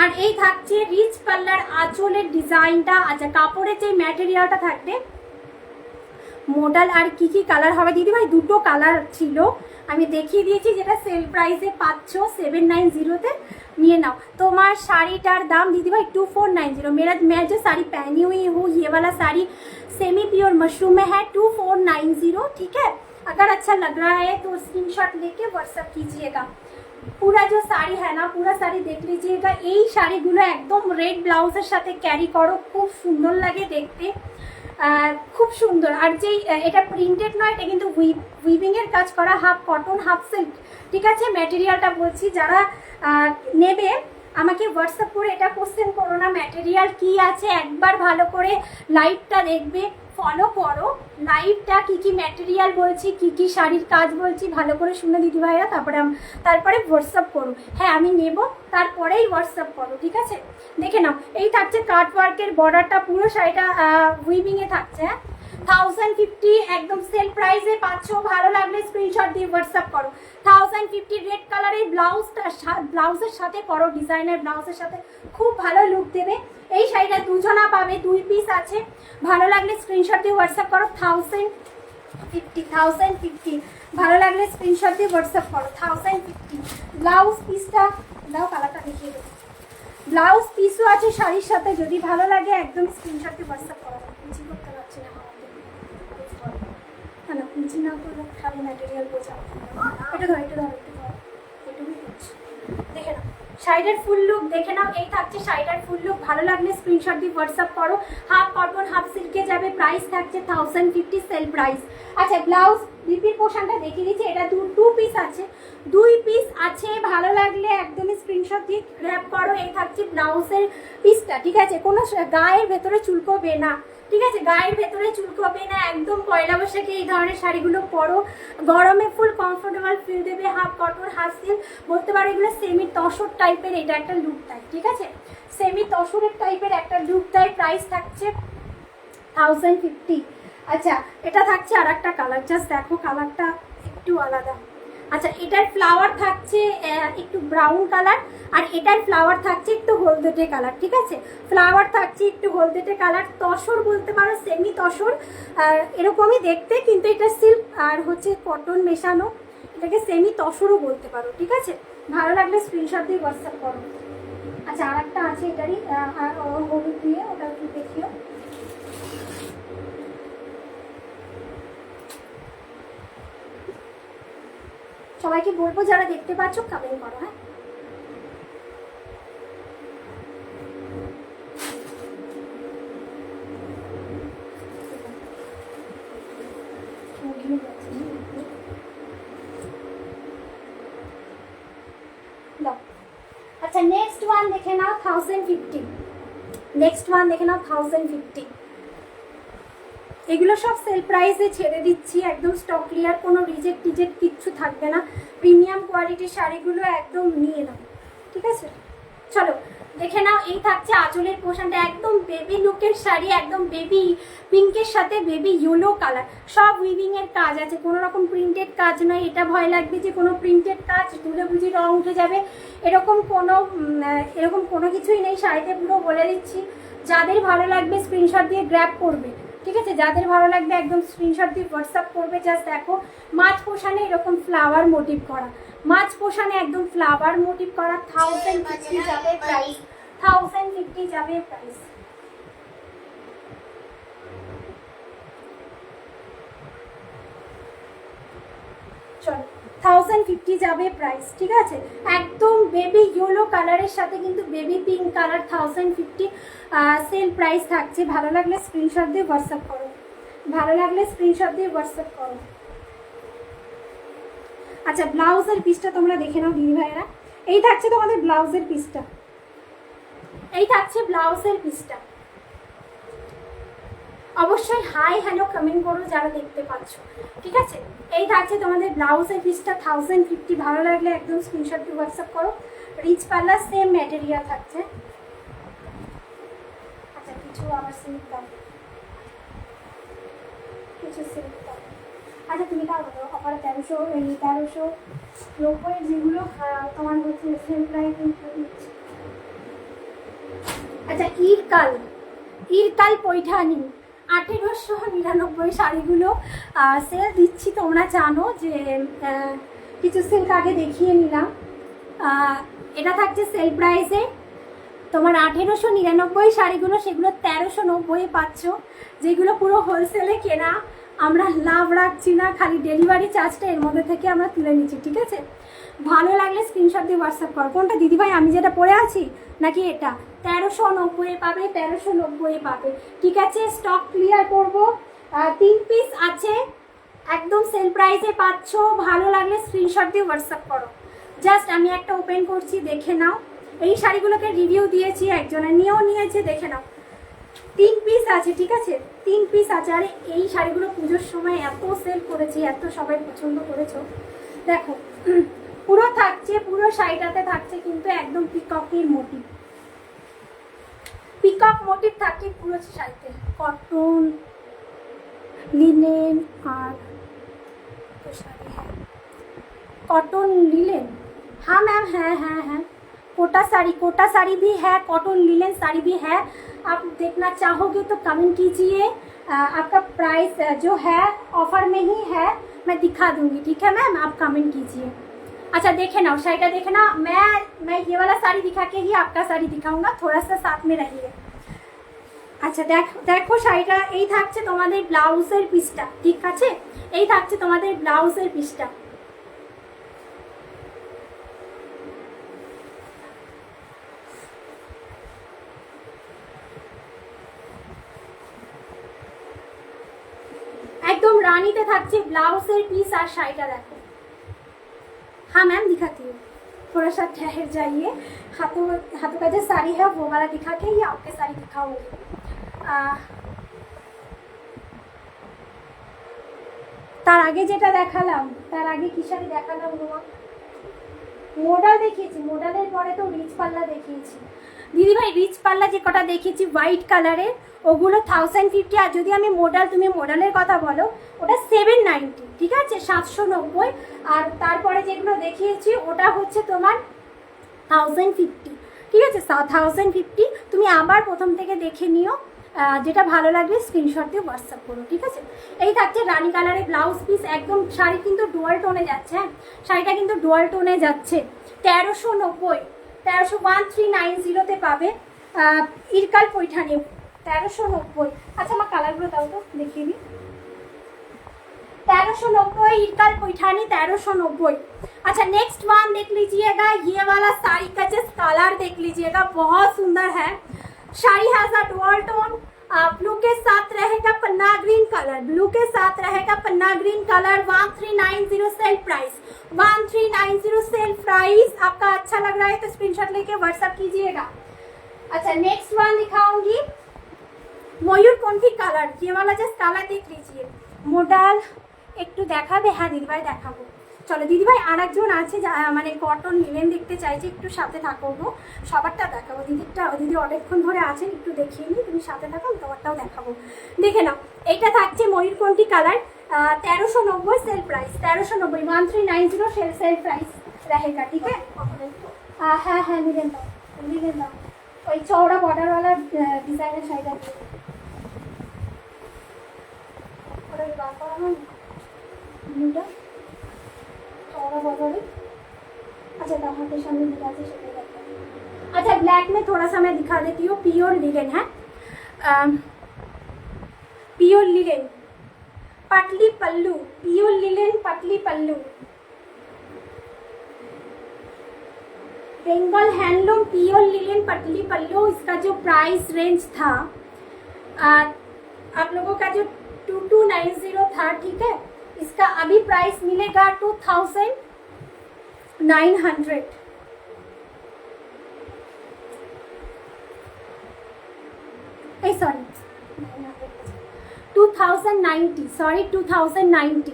আর এই থাকছে রিচ পাল্লার আঁচলের ডিজাইনটা। আচ্ছা, কাপড়ের যে ম্যাটেরিয়ালটা থাকবে মডেল আর কি কি কালার হবে দিদিভাই, দুটো কালার ছিল, আমি দেখিয়ে দিয়েছি। যেটা সেল প্রাইসে পাচ্ছ 790-তে নিয়ে नाओ। তোমার শাড়িটার দাম दीदी भाई 2490। मैं जो साड़ी पहनी हुई हूँ ये वाला साड़ी सेमी प्योर मशरूम में है 2490, ठीक है। अगर अच्छा लग रहा है तो स्क्रीनशॉट लेके व्हाट्सअप कीजिएगा। पूरा जो साड़ी है ना पूरा साड़ी देख लीजिएगा। এই শাড়িগুলো একদম রেড ব্লাউজের সাথে ক্যারি করো, খুব সুন্দর লাগে দেখতে, খুব সুন্দর। আর যেই এটা প্রিন্টেড নয়, এটা কিন্তু উইভিং এর কাজ করা, হাফ কটন হাফ সিল্ক, ঠিক আছে। ম্যাটেরিয়ালটা বলছি, যারা নেবে আমাকে হোয়াটসঅ্যাপ করে এটা কোশ্চেন করো না ম্যাটেরিয়াল কি আছে, একবার ভালো করে লাইভটা দেখবে, ফলো করো লাইভটা, কি কি ম্যাটেরিয়াল বলছি, কি কি শাড়ির কাজ বলছি ভালো করে শুনে দিদি ভাইরা, তারপরে হোয়াটসঅ্যাপ করো। হ্যাঁ আমি নেব, তারপরেই হোয়াটসঅ্যাপ করো, ঠিক আছে। দেখে নাও, এই থাকছে কাট ওয়ার্কের বর্ডারটা, পুরো শাড়িটা উইভিংয়ে থাকছে। হ্যাঁ 1050 একদম সেল প্রাইসে পাচ্ছ। ভালো লাগলে স্ক্রিনশট দিয়ে হোয়াটসঅ্যাপ করো। 1050 রেড কালারের ব্লাউজের সাথে করো, ডিজাইনার ব্লাউজের সাথে খুব ভালো লুক দেবে। এই শাড়িটা দুজনা পাবে, 2 পিস আছে। ভালো লাগলে স্ক্রিনশট দিয়ে হোয়াটসঅ্যাপ করো। 1050 ভালো লাগলে স্ক্রিনশট দিয়ে হোয়াটসঅ্যাপ করো। 1050 ব্লাউজ পিসটা দাও, কালারটা দেখিয়ে দেবো। ব্লাউজ পিসও আছে শাড়ির সাথে, যদি ভালো লাগে একদম স্ক্রিনশট দিয়ে হোয়াটসঅ্যাপ করো। কুচি করতে পারছি না, না কুচি না করলে খালি ম্যাটেরিয়াল বোঝাও। এটা ধর এটুকুই করছি। দেখে নাও শাড়িটার ফুল লুক, দেখে নাও। এই থাকছে শাড়িটার ফুল লুক। ভালো লাগলে স্ক্রিনশট দিয়ে হোয়াটসঅ্যাপ করো। হাফ কটন হাফ সিল্কে যাবে, প্রাইস থাকছে 1050 সেল প্রাইস। আচ্ছা ব্লাউজ বিপির পোর্শনটা দেখিয়ে দিচ্ছি। এটা 2 পিস আছে, 2 পিস আছে। ভালো লাগলে একদমই স্ক্রিনশট দিয়ে গ্র্যাব করো। এই থাকছে ব্লাউজের পিসটা, ঠিক আছে। কোনো গায়ের ভেতরে চুলকোবে না, ঠিক আছে। গায়ের ভেতরে চুলকোবে না, একদম পয়লা বৈশাখে এই ধরনের শাড়িগুলো পরো, গরমে ফুল কমফোর্টেবল ফিল দেবে। হাফ কটন হাফ সিল্ক বলতে পারো, এগুলো সেমি তসর টাইপের, এটা একটা লুক টাইপ, ঠিক আছে। সেমি তসরের টাইপের একটা লুক টাইপ। প্রাইস থাকছে 1050। আচ্ছা এটা থাকছে আর একটা কালার, জাস্ট দেখো কালারটা একটু আলাদা। আচ্ছা এটার ফ্লাওয়ার থাকছে একটু ব্রাউন কালার, আর এটার ফ্লাওয়ার থাকছে একটু হলদেটে কালার, ঠিক আছে। ফ্লাওয়ার থাকছে একটু হলদেটে কালার, তসর বলতে পারো, সেমি তসর এরকমই দেখতে, কিন্তু এটা সিল্ক আর হচ্ছে কটন মেশানো, এটাকে সেমি তসরও বলতে পারো, ঠিক আছে। ভালো লাগলে স্ক্রিনশট দিয়ে হোয়াটসঅ্যাপ করো। আচ্ছা আর একটা আছে এটারই হলুদ দিয়ে, ওটা একটু দেখিও। সবাইকে বলবো যারা দেখতে পাচ্ছ কমেন্ট করো। হ্যাঁ আচ্ছা নেক্সট ওয়ান দেখে নাও 1050। নেক্সট ওয়ান দেখে নাও 1050। এগুলো সব সেল প্রাইসে ছেড়ে দিচ্ছি, একদম স্টক ক্লিয়ার, কোনো রিজেক্ট কিচ্ছু থাকবে না। প্রিমিয়াম কোয়ালিটির শাড়িগুলো একদম নিয়ে নাও, ঠিক আছে। চলো দেখে নাও। এই থাকছে আঁচলের পোর্শনটা, একদম বেবি লুকের শাড়ি, একদম বেবি পিঙ্কের সাথে বেবি ইয়েলো কালার, সব উইভিং এর কাজ আছে, কোনো রকম প্রিন্টেড কাজ নয়। এটা ভয় লাগবে যে কোনো প্রিন্টেড কাজ ধুলে বুঝি রং উঠে যাবে, এরকম কোনো কিছুই নেই শাড়িতে, পুরো বলে দিচ্ছি। যাদের ভালো লাগবে স্ক্রিনশট দিয়ে গ্র্যাব করবে, ঠিক আছে। যাদের ভালো লাগবে একদম স্ক্রিনশট দিয়ে হোয়াটসঅ্যাপ করবে। জাস্ট দেখো মাছ পোষানে এরকম ফ্লাওয়ার মোটিভ করা, মাছ পোষানে একদম ফ্লাওয়ার মোটিভ করা। 1050 যাবে প্রাইস, 1050 যাবে প্রাইস। চলো 1050 যাবে প্রাইস, ঠিক আছে। একদম বেবি ইয়েলো কালারের সাথে কিন্তু baby pink colour, 1050 sale price থাকছে। ভালো লাগলে স্ক্রিনশট দিয়ে হোয়াটসঅ্যাপ করো। ভালো লাগলে স্ক্রিনশট দিয়ে হোয়াটসঅ্যাপ করো। আচ্ছা ব্লাউজের পিসটা তোমরা দেখে নাও দিদি ভাইরা। এই থাকছে তোমাদের ব্লাউজের পিসটা, এই থাকছে ব্লাউজের পিসটা। অবশ্যই হাই হ্যালো কমেন্ট করো যারা দেখতে পাচ্ছ, ঠিক আছে। এই থাকছে তোমাদের ব্লাউজের পিসটা 1050। ভালো লাগলে একদম স্ক্রিনশট দিয়ে হোয়াটসঅ্যাপ করো। রিচ পার্লার সেম ম্যাটেরিয়াল থাকছে। আচ্ছা কিছু আবার সিল্ক দাও, কিছু সিল্ক দাও। আচ্ছা তুমি কার বলো অফার 1390 যেগুলো তোমার হচ্ছে সেম প্রাইস দিচ্ছি। আচ্ছা ইরকাল পৈঠানি 1899 শাড়িগুলো সেল দিচ্ছি, তোমরা জানো যে কিছু সিল্ক আগে দেখিয়ে নিলাম। এটা থাকছে সেল প্রাইসে তোমার 1899 শাড়িগুলো, সেগুলো 1390 পাচ্ছ, যেগুলো পুরো হোলসেলে কেনা। আমরা লাভ রাখছি না, খালি ডেলিভারি চার্জটা এর মধ্যে থেকে আমরা তুলে নিচ্ছি, ঠিক আছে? ভালো লাগলে স্ক্রিনশট দিয়ে হোয়াটসঅ্যাপ করো। কোনটা দিদিভাই, আমি যেটা পরে আছি নাকি এটা? 1390 পাবে, 1390 পাবে, ঠিক আছে? স্টক ক্লিয়ার করবো। 3 পিস আছে, একদম সেল প্রাইসে পাচ্ছ। ভালো লাগলে স্ক্রিনশট দিয়ে হোয়াটসঅ্যাপ করো। জাস্ট আমি একটা ওপেন করছি, দেখে নাও। এই শাড়িগুলোকে রিভিউ দিয়েছি, একজনে নিয়েও নিয়েছে, দেখে নাও। 3 পিস আছে, ঠিক আছে? 3 পিস আছে। আর এই শাড়িগুলো পুজোর সময় এত সেল করেছি, এত সবাই পছন্দ করেছো। দেখো পুরো থাকছে, পুরো শাড়িটাতে থাকছে কিন্তু একদম পিককের মোটিভ, পিকক মোটিভ থাকছে পুরো শাড়িতে। কটন, লিনেন আর শাড়ি, হ্যাঁ कॉटन लिलेन, हाँ मैम है कोटा साड़ी भी है, कॉटन लिलेन साड़ी भी है। आप देखना चाहोगे तो कमेंट कीजिए। आपका प्राइस जो है ऑफर में ही है, मैं दिखा दूंगी, ठीक है मैम? आप कमेंट कीजिए। अच्छा देखे ना शाड़ीटा, देखे ना, मैं ये वाला साड़ी दिखा के ही आपका साड़ी दिखाऊंगा, थोड़ा सा साथ में रहिए। আচ্ছা দেখো শাড়িটা এই থাকছে তোমাদের ব্লাউজের পিসটা, ঠিক আছে? এই থাকছে তোমাদের ব্লাউজের পিসটা। एकदम रानीते থাকছে ব্লাউজের পিস আর শাড়িটা দেখো। हाँ मैम दिखाती हूँ, थोड़ा सा ठहर जाइए। हाथों का जो साड़ी है वो वाला दिखा के ही आपके साड़ी दिखाऊंगी। তার আগে যেটা দেখালাম, তার আগে কি শাড়ি দেখালাম তোমার? মডেল দেখিয়েছি, মডেলের পরে তো রিচ পাল্লা দেখিয়েছি। দিদি ভাই রিচ পাল্লা যে কটা দেখিয়েছি হোয়াইট কালারের, ওগুলো 1050। আর যদি আমি মডেল, তুমি মডেলের কথা বলো, ওটা 790, ঠিক আছে? 790। আর তারপরে যেগুলো দেখিয়েছি ওটা হচ্ছে তোমার 1050, ঠিক আছে? 1050। তুমি আবার প্রথম থেকে দেখে নিও, যেটা ভালো লাগবে স্ক্রিনশট দিয়ে হোয়াটসঅ্যাপ করো, ঠিক আছে? এই থাকছে রানী কালারের ব্লাউজ পিস, একদম শাড়ি কিন্তু ডুয়াল টোনে যাচ্ছে। হ্যাঁ শাড়িটা কিন্তু ডুয়াল টোনে যাচ্ছে। 1390, 1390তে পাবে। ইরকাল পৈঠানি 1390। আচ্ছা আমার কালারগুলো দাও তো দেখিয়ে দিই। 1390 इरकल पैठानी 1390। अच्छा नेक्स्ट वन देख लीजिएगा, ये वाला साड़ी का जस्ट कलर देख लीजिएगा, बहुत सुंदर है। Sari has a dual tone, blue के साथ रहेगा पन्ना ग्रीन कलर, ब्लू के साथ रहेगा पन्ना green colour. 1390 sale price, 1390 sale price. आपका अच्छा लग रहा है तो स्क्रीनशॉट लेके व्हाट्सएप कीजिएगा। अच्छा नेक्स्ट वन दिखाऊंगी, मयूरकंठी कलर, ये वाला जस्ट कलर देख लीजिए। मॉडल একটু দেখাবে? হ্যাঁ দিদিভাই দেখাবো। চলো দিদিভাই আর একজন আছে মানে কটন লিনেন দেখতে চাইছে, একটু সাথে থাকো গো, সবারটা দেখাবো। দিদি অনেকক্ষণ ধরে আছেন, একটু দেখিয়ে নিই, তুমি সাথে থাকো, তোমারটাও দেখাবো। দেখে নাও এইটা থাকছে ময়ূরকণ্ঠী colour, 1390 sale price, 1390, 1390 sale price रहेगा, ठीक है? হ্যাঁ হ্যাঁ লিনেন দাও, লিনেন দাও, ওই চওড়া বর্ডারওয়ালা ডিজাইনের শাড়িটা अच्छा हाथ के सामने दिखा दे। अच्छा ब्लैक में थोड़ा सा मैं दिखा देती हूँ, प्योर लिनेन है, प्योर लिनेन, पतली पल्लू, प्योर लिनेन पतली पल्लू, बेंगल हैंडलूम प्योर लिनेन पतली पल्लू। इसका जो प्राइस रेंज था आप लोगों का जो 2290 था, ठीक है? इसका अभी प्राइस मिलेगा 2900। Sorry 2090, sorry 2090।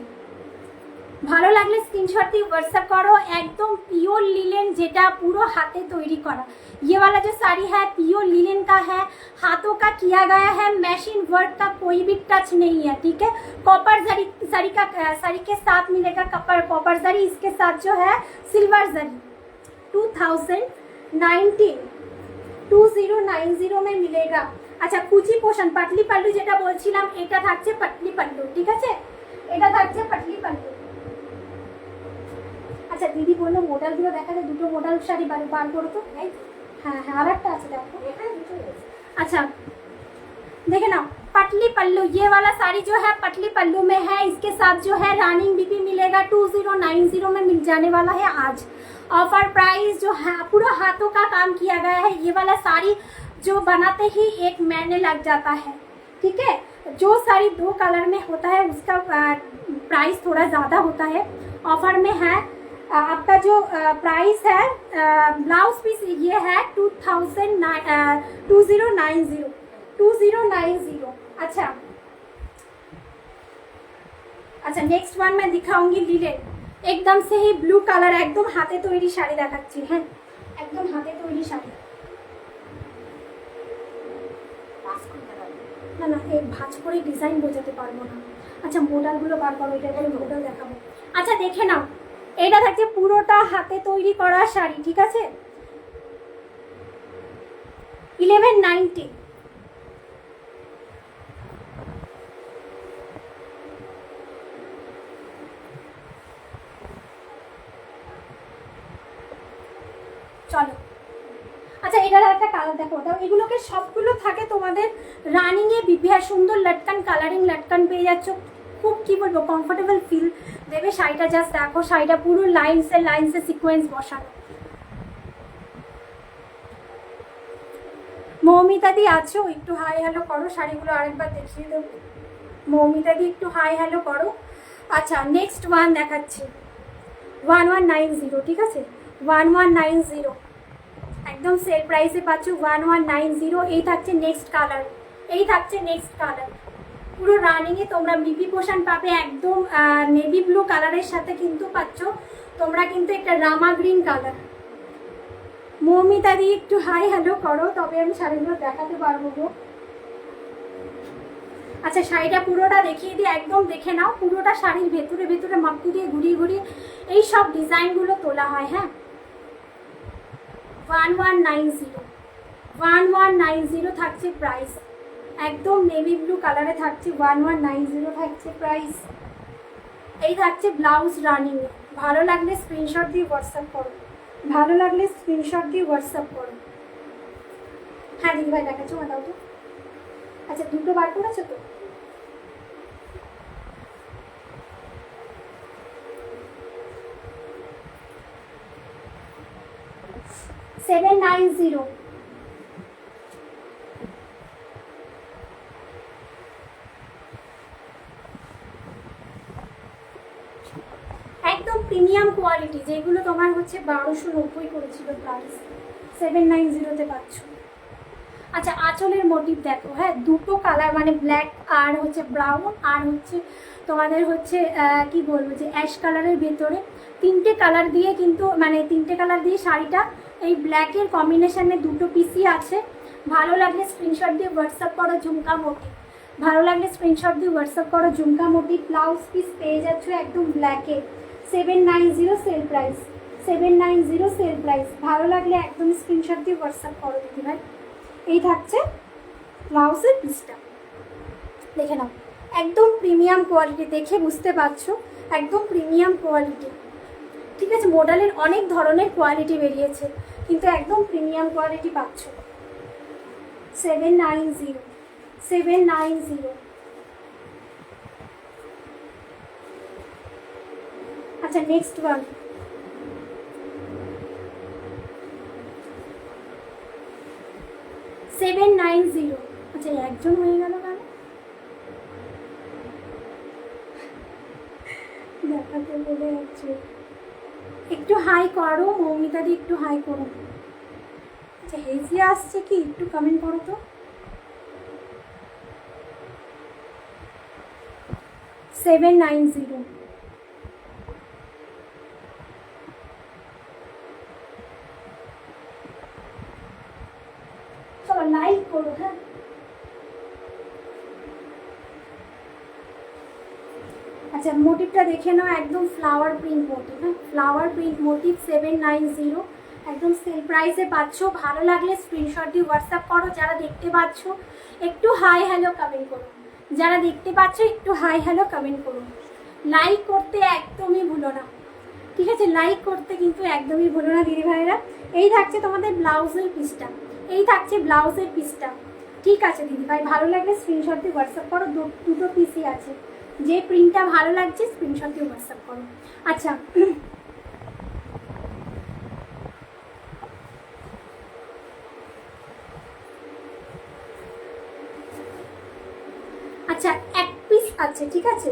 ভালো লাগলে স্ক্রিনশট দিয়ে व्हाट्सएप करो। एकदम प्योर लिनेन, যেটা পুরো হাতে তৈরি করা। ये वाला जो साड़ी है प्योर लिनेन का है, हाथों का किया गया है, मशीन वर्क का कोई भी टच नहीं है, ठीक है? कॉपर जरी, साड़ी के साथ मिलेगा कॉपर जरी, इसके साथ जो है सिल्वर जरी। 2090 में मिलेगा। আচ্ছা কুচি পোষণ পাটলি পাল্লু যেটা বলছিলাম, এটা থাকছে পাটলি পাল্লু, ঠিক আছে, এটা থাকছে পাটলি পাল্লু। আচ্ছা দিদি বললো মডেলগুলো দেখাতে, দুটো মডেল শাড়ি বার করো তো। হ্যাঁ হ্যাঁ আর একটা আছে দেখো, अच्छा देखे ना पटली पल्लू, ये वाला साड़ी जो है पटली पल्लू में है, इसके साथ जो है रानिंग भी मिलेगा 2090 में मिल जाने वाला है आज। ऑफर प्राइस जो है पूरा हाथों का काम किया गया है, ये वाला साड़ी जो बनाते ही 1 महीने लग जाता है, ठीक है। जो साड़ी 2 कलर में होता है उसका प्राइस थोड़ा ज़्यादा होता है, ऑफर में है। आपका जो प्राइस है ब्लाउज पीस ये है 2090। अच्छा अच्छा नेक्स्ट वन मैं दिखाऊंगी लिलेन, एकदम से ही ब्लू कलर, एकदम हाथे तैरी शाड़ी देखाচ্ছি, হ্যাঁ একদম হাতে তৈরি শাড়ি। না না এই ভাঁজ করে ডিজাইন বোঝাতে পারবো না। আচ্ছা মডেলগুলো বার করো, এটা করে মডেল দেখাবো। আচ্ছা দেখে নাও, এটা থাকছে পুরোটা হাতে তৈরি করা শাড়ি, ঠিক আছে, 1190। চলো আচ্ছা এটার একটা কালার দেখো, ওটা এগুলোকে সবগুলো থাকে তোমাদের রানিং এ বিবিআর সুন্দর লটকান, কালারিং লটকান পেয়ে যাচ্ছ, খুব কি বলবো কমফোর্টেবল ফিল দেবে শাড়িটা। জাস্ট দেখো শাড়িটা পুরো লাইনসে সিকোয়েন্স বসানো। মৌমিতা দি আছো, একটু হাই হ্যালো করো, শাড়িগুলো আরেকবার দেখিয়ে দেবো। মৌমিতা দি একটু হাই হ্যালো করো। আচ্ছা নেক্সট ওয়ান দেখাচ্ছি 1190, ঠিক আছে 1190 একদম সেল প্রাইসে পাচ্ছ 1190। এই থাকছে নেক্সট কালার, এই থাকছে নেক্সট কালার, পুরো রানিংয়ে তোমরা বিপি পোশান পাবে একদম নেভি ব্লু কালারের সাথে কিন্তু পাচ্ছ তোমরা কিন্তু একটা রামা গ্রিন কালার। মৌমিতা দি একটু হাই হ্যালো করো, তবে আমি শাড়িগুলো দেখাতে পারবো গো। আচ্ছা শাড়িটা পুরোটা দেখিয়ে দিই, একদম দেখে নাও, পুরোটা শাড়ির ভেতরে ভেতরে মাপটি দিয়ে ঘুরিয়ে ঘুরিয়ে এই সব ডিজাইনগুলো তোলা হয়, হ্যাঁ 1190 থাকছে প্রাইস, একদম নেভি ব্লু কালারে থাকছে 1190 থাকছে প্রাইস। এই থাকছে ব্লাউজ রানিং, ভালো লাগলে স্ক্রিনশট দিয়ে হোয়াটসঅ্যাপ করো, ভালো লাগলে স্ক্রিনশট দিয়ে হোয়াটসঅ্যাপ করো। হ্যাঁ দিদিভাই দেখাচ্ছ দাও তো। আচ্ছা দুটো বার করেছো তো, $790। একদম প্রিমিয়াম কোয়ালিটি, যেগুলো তোমার হচ্ছে 1290 করেছিল প্রাইস, 790 পাচ্ছ। আচ্ছা আঁচলের মোটিভ দেখো, হ্যাঁ দুটো কালার মানে ব্ল্যাক আর হচ্ছে ব্রাউন আর হচ্ছে তোমাদের হচ্ছে কি বলবো যে অ্যাশ কালারের ভেতরে তিনটে কালার দিয়ে কিন্তু মানে তিনটে কালার দিয়ে শাড়িটা এই ব্ল্যাকের কম্বিনেশনে দুটো পিসই আছে। ভালো লাগলে স্ক্রিনশট দিয়ে হোয়াটসঅ্যাপ করো ঝুমকা মোটিভ, ভালো লাগলে স্ক্রিনশট দিয়ে হোয়াটসঅ্যাপ করো ঝুমকা মোটিভ। ব্লাউজ পিস পেয়ে যাচ্ছ একদম ব্ল্যাকে, 790 সেল প্রাইস, 790 সেল প্রাইস। ভালো লাগলে একদম স্ক্রিনশট দিয়ে হোয়াটসঅ্যাপ করো দিদিভাই। এই থাকছে ব্লাউজের পিসটা, দেখে নাও একদম প্রিমিয়াম কোয়ালিটি, দেখে বুঝতে পারছো একদম প্রিমিয়াম কোয়ালিটি, ঠিক আছে। মডেলের অনেক ধরনের কোয়ালিটি বেরিয়েছে কিন্তু একদম প্রিমিয়াম কোয়ালিটি পাচ্ছ, 790। আচ্ছা নেক্সট ওয়ান $790। আচ্ছা একজন হয়ে গেল কেন দেখাতে বলে যাচ্ছে, একটু হাই করো মৌমিতা দি, একটু হাই করো। আচ্ছা হেজিয়া আসছে কি, একটু কমেন্ট করো তো। 790। চলো লাইক করো, হ্যাঁ আচ্ছা মোটিভটা দেখে নাও, একদম ফ্লাওয়ার প্রিন্ট মোটিভ, হ্যাঁ ফ্লাওয়ার প্রিন্ট মোটিভ 790। একদম সেল প্রাইসে পাচ্ছ। ভালো লাগলে স্ক্রিনশট দিয়ে হোয়াটসঅ্যাপ করো। যারা দেখতে পাচ্ছ একটু হাই হ্যালো কমেন্ট করো। যারা দেখতে পাচ্ছ একটু হাই হ্যালো কমেন্ট করো। লাইক করতে একদমই ভুলো না, ঠিক আছে? লাইক করতে কিন্তু একদমই ভুলো না দিদি ভাইরা। এই থাকছে তোমাদের ব্লাউজের পিসটা, এই থাকছে ব্লাউজের পিসটা। ঠিক আছে দিদি ভাই, ভালো লাগলে স্ক্রিনশট দিয়ে হোয়াটসঅ্যাপ করো। দুটো পিসই আছে, যে প্রিন্টটা ভালো লাগছে স্ক্রিনশট দিয়ে হোয়াটসঅ্যাপ করো। আচ্ছা আচ্ছা, এক পিস আছে, ঠিক আছে?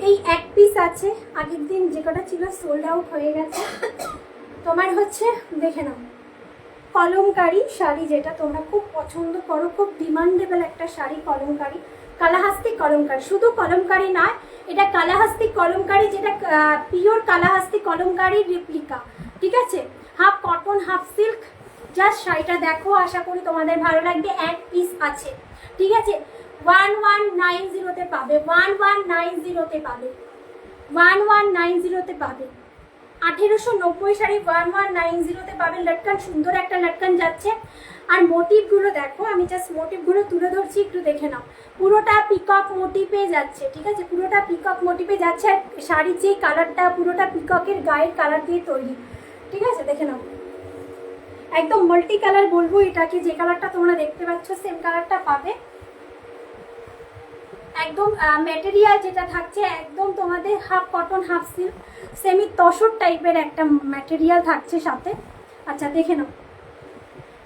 এই এক পিস আছে। আগের দিন যে কটা ছিল সোল্ড আউট হয়ে গেছে। তোমার হচ্ছে দেখে নাও, কলমকারি শাড়ি, যেটা তোমরা খুব পছন্দ করো, খুব ডিমান্ডেবল একটা শাড়ি, কলমকারি, কালাহাস্তি কলমকারি। শুধু কলমকারি নয়, এটা কালাহাস্তি কলমকারি, যেটা পিওর কালাহাস্তি কলমকারি রেপ্লিকা, ঠিক আছে? Half cotton half silk. Just শাড়িটা দেখো, আশা করি তোমাদের ভালো লাগবে। এক পিস আছে, ঠিক আছে? 1190-তে পাবে, 1190-তে পাবে, 1190-তে পাবে। 1890 শাড়ি 1190-তে পাবে। লটকান, সুন্দর একটা লটকান যাচ্ছে। আর মোটিভগুলো দেখো, আমি জাস্ট মোটিভগুলো তুলে ধরছি, একটু দেখে নাও। পুরোটা পিকক মোটিভে যাচ্ছে, ঠিক আছে? পুরোটা পিকক মোটিভে যাচ্ছে। আর শাড়ির যে কালারটা, পুরোটা পিককের গায়ের কালার দিয়ে তৈরি, ঠিক আছে? দেখে নাও, একদম মাল্টি কালার বলবো এটাকে। যে কালারটা তোমরা দেখতে পাচ্ছ সেম কালারটা পাবে। একদম ম্যাটেরিয়াল যেটা থাকছে একদম তোমাদের half cotton half silk, semi tussar টাইপের একটা ম্যাটেরিয়াল থাকছে সাথে। আচ্ছা দেখে নাও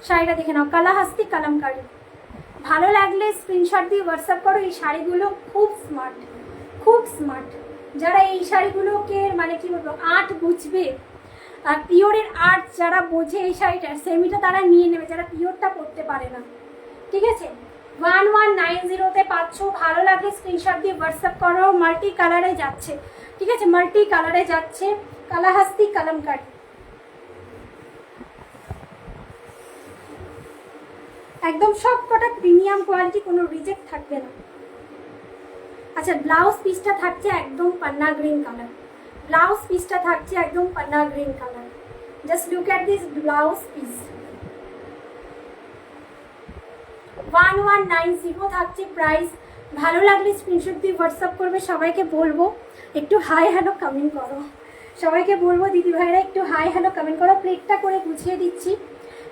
শাড়িটা, দেখে নাও, কালাহাস্তি কালামকারি। ভালো লাগলে স্ক্রিনশট দিয়ে হোয়াটসঅ্যাপ করো। এই শাড়িগুলো খুব স্মার্ট, খুব স্মার্ট। যারা এই শাড়িগুলোকে মানে কি বলবো আর্ট বুঝবে, আর পিওরের আর্ট যারা বোঝে এই শাড়িটার, সেমিটা তারা নিয়ে নেবে, যারা পিওরটা পরতে পারে না, ঠিক আছে? 1190-তে পাচ্ছ। ভালো লাগলে স্ক্রিনশট দিয়ে হোয়াটসঅ্যাপ করো। মাল্টি কালারে যাচ্ছে, ঠিক আছে? মাল্টি কালারে যাচ্ছে, কালাহাস্তি কালামকারি। একদম সব কটা প্রিমিয়াম কোয়ালিটি, কোনো রিজেক্ট থাকবে না। আচ্ছা, ব্লাউজ পিসটা থাকছে একদম পান্না গ্রিন কালার। ব্লাউজ পিসটা থাকছে একদম পান্না green colour. Just look at this blouse piece. 1190 থাকছে প্রাইস। ভালো লাগলে স্ক্রিনশট দিয়ে হোয়াটসঅ্যাপ করবে। সবাইকে বলবো একটু হাই হ্যালো কমেন্ট করো। সবাইকে বলবো দিদি ভাইরা একটু হাই হ্যালো কমেন্ট করো। প্লেটটা করে বুঝিয়ে দিচ্ছি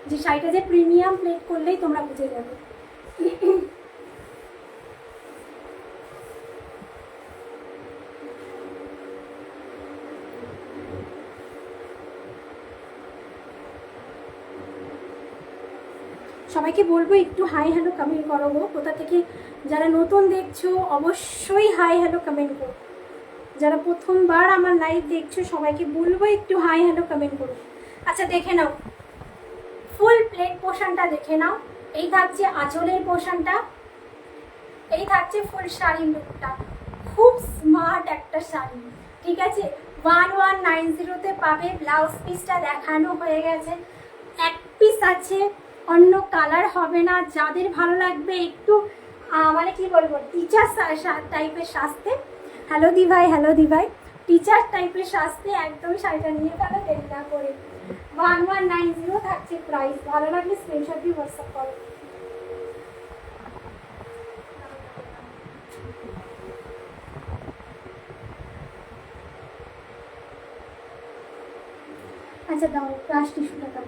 যে শাড়িটা যে প্রিমিয়াম, প্লেট করলেই তোমরা বুঝে যাবে। সবাইকে বলবো একটু হাই হ্যালো কমেন্ট করো গো। কোথা থেকে যারা নতুন দেখছো অবশ্যই হাই হ্যালো কমেন্ট করো। যারা প্রথমবার আমার লাইভ দেখছো সবাইকে বলবো একটু হাই হ্যালো কমেন্ট করো। আচ্ছা দেখে নাও ফুল প্লেট পোর্শনটা, দেখে নাও। এই থাকছে আঁচলের পোর্শনটা, এই থাকছে ফুল শাড়ির লুকটা। খুব স্মার্ট একটা শাড়ি, ঠিক আছে? 1190-তে পাবে। ব্লাউজ পিসটা দেখানো হয়ে গেছে, এক পিস আছে, অন্য কালার হবে না। যাদের ভালো লাগবে একটু মানে কি বলবো টিচার টাইপের সাজতে, হ্যালো দি ভাই, হ্যালো দি ভাই, টিচার টাইপের সাজতে একদম শাড়িটা নিয়ে ফেলো দেরি না করে। 1190 থাকছে প্রাইস। ভালো লাগলে স্ক্রিনশট দিয়ে হোয়াটসঅ্যাপ করো। আচ্ছা দাও ক্রাশ টিস্যুটা দাও।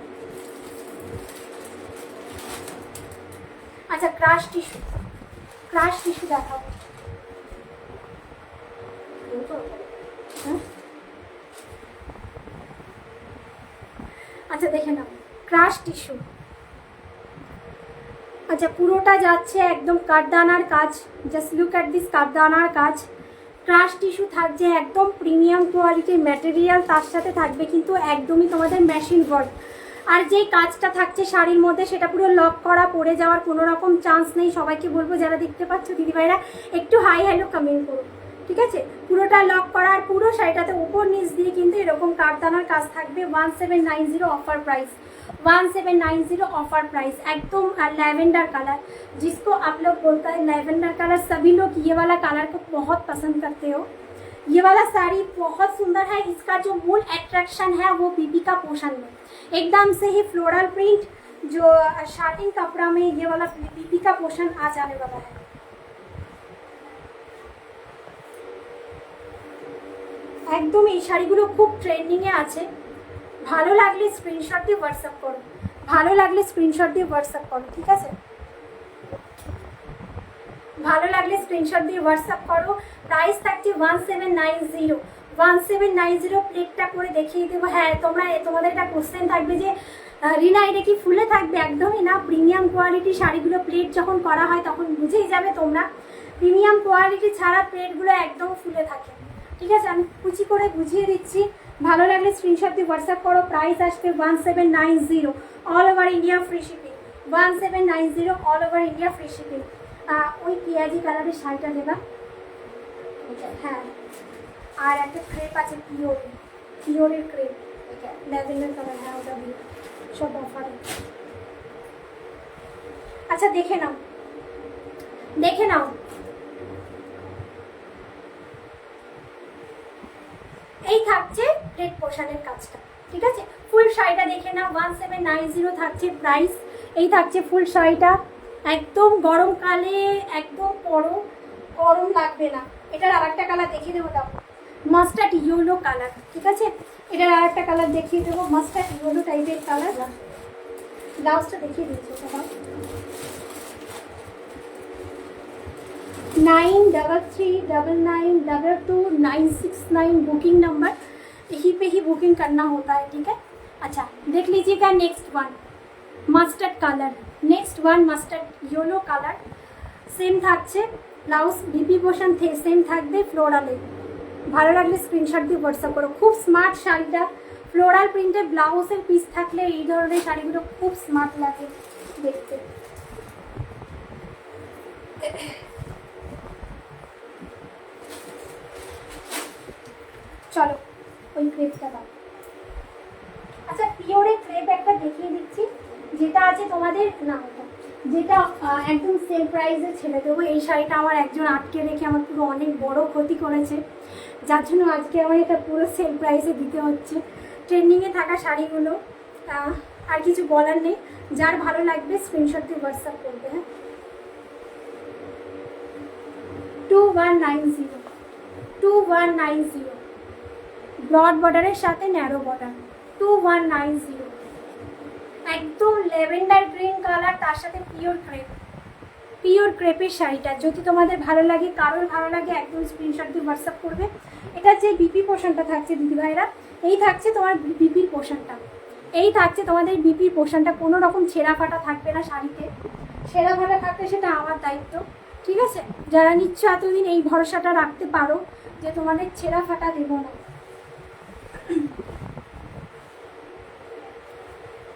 আচ্ছা ক্রাশ টিস্যু, ক্রাশ টিস্যু দেখাও। আচ্ছা দেখে নাও ক্রাশ টিস্যু। আচ্ছা পুরোটা যাচ্ছে একদম কাঠদানার কাজ। জাস্ট লুক অ্যাট দিস কাঠদানার কাজ। ক্রাশ টিস্যু থাকছে একদম প্রিমিয়াম কোয়ালিটির ম্যাটেরিয়াল, তার সাথে থাকবে কিন্তু একদমই তোমাদের মেশিন ওয়ার্ক। আর যেই কাজটা থাকছে শাড়ির মধ্যে সেটা পুরো লক করা, পরে যাওয়ার কোনো রকম চান্স নেই। সবাইকে বলবো যারা দেখতে পাচ্ছ দিদিভাইরা একটু হাই হ্যালো কমেন্ট করো, ঠিক আছে? পুরোটা লক করা, আর পুরো শাড়িটাতে উপর নিচ দিয়ে কিন্তু এরকম কাঠদানার কাজ থাকবে। 1790 ऑफर प्राइस, 1790 ऑफर प्राइस। एकदम लैवेंडर कलर, जिसको आप लोग बोलता है लैवेंडर कलर, सभी लोग ये वाला कलर को बहुत पसंद करते हो। ये वाला साड़ी बहुत सुंदर है। इसका जो मूल अट्रैक्शन है वो बीबी का पोषण में, एकदम से ही फ्लोरल प्रिंट जो शार्टिंग कपड़ा में ये वाला बीबी का पोषण आ जाने वाला है। একদম এই শাড়িগুলো খুব ট্রেন্ডিংয়ে আছে। ভালো লাগলে স্ক্রিনশট দিয়ে হোয়াটসঅ্যাপ করো, ভালো লাগলে স্ক্রিনশট দিয়ে হোয়াটসঅ্যাপ করো, ঠিক আছে? ভালো লাগলে স্ক্রিনশট দিয়ে হোয়াটসঅ্যাপ করো। প্রাইস থাকছে 1790। 1790 প্লেটটা করে দেখিয়ে দেবো। হ্যাঁ, তোমাদের একটা কোশ্চেন থাকবে যে রিনা এটা কি ফুলে থাকবে? একদমই না। প্রিমিয়াম কোয়ালিটি শাড়িগুলো প্লেট যখন করা হয় তখন বুঝেই যাবে তোমরা, প্রিমিয়াম কোয়ালিটি ছাড়া প্লেটগুলো একদম ফুলে থাকে, ঠিক আছে? আমি কুচি করে বুঝিয়ে দিচ্ছি। ভালো লাগলে স্ক্রিনশট দিয়ে হোয়াটসঅ্যাপ করো। প্রাইস আসবে 1790, all over India free shipping. 1790 all over India free shipping. ওই পেঁয়াজি কালারের শাড়িটা দেবা, হ্যাঁ। আর একটা ক্রেপ আছে পিওরের ক্রেপ, ল্যাভেন্ডার কালার, হ্যাঁ ওটা দিয়ে সব অফারে। আচ্ছা দেখে নাও, দেখে নাও। এই থাকছে প্লেট পোশানের কাজটা, ঠিক আছে? ফুল শাড়িটা দেখে নাও। 1790 থাকছে প্রাইস। এই থাকছে ফুল শাড়িটা, একদম গরমকালে একদম পরো, গরম লাগবে না। এটার আর একটা কালার দেখিয়ে দেবো, দাও মাস্টার্ড ইয়েলো কালার, ঠিক আছে? এটার আর একটা কালার দেখিয়ে দেবো, মাস্টার্ড ইয়েলো টাইপের কালার। ব্লাউজটা দেখিয়ে দিচ্ছি, দাও। 9339922969 बुकिंग नंबर, यहीं पे ही बुकिंग करना होता है, ठीक है? अच्छा देख लीजिएगा। Next one mustard colour, next one mustard yellow colour. Same থাকছে ব্লাউজ, বিপি পোর্শন সেম থাকবে ফ্লোরালে। ভালো লাগলে স্ক্রিনশট দিয়ে হোয়াটসঅ্যাপ করো। খুব স্মার্ট শাড়িটা, ফ্লোরাল প্রিন্টের ব্লাউজের পিস থাকলে এই ধরনের শাড়িগুলো খুব স্মার্ট লাগে দেখতে। চলো ওই ক্রেপটা দাও। আচ্ছা পিওরের ক্রেপ একটা দেখিয়ে দিচ্ছি, যেটা আছে তোমাদের না, যেটা একদম সেল প্রাইসে ছেড়ে দেবো। এই শাড়িটা আমার একজন আটকে রেখে আমার পুরো অনেক বড় ক্ষতি করেছে, যার জন্য আজকে আমার এটা পুরো সেল প্রাইসে দিতে হচ্ছে। ট্রেন্ডিংয়ে থাকা শাড়িগুলো, আর কিছু বলার নেই। যার ভালো লাগবে স্ক্রিনশট দিয়ে হোয়াটসঅ্যাপ করবে। হ্যাঁ 2190 ব্রড বর্ডারের সাথে ন্যারো বর্ডার, 2190। একদম ল্যাভেন্ডার গ্রিন কালার, তার সাথে পিওর ক্রেপের শাড়িটা যদি তোমাদের ভালো লাগে, কারোর ভালো লাগে, একদম স্ক্রিনশট দিয়ে হোয়াটসঅ্যাপ করবে। এটা যে বিপি পোর্শনটা থাকছে দিদিভাইরা, এই থাকছে তোমার বিপির পোর্শনটা, এই থাকছে তোমাদের বিপির পোর্শনটা। কোনো রকম ছেঁড়া ফাটা থাকবে না শাড়িতে। ছেঁড়া ফাটা থাকলে সেটা আমার দায়িত্ব, ঠিক আছে? যারা নিচ্ছ এতদিন এই ভরসাটা রাখতে পারো যে তোমাদের ছেঁড়া ফাটা দেবো না।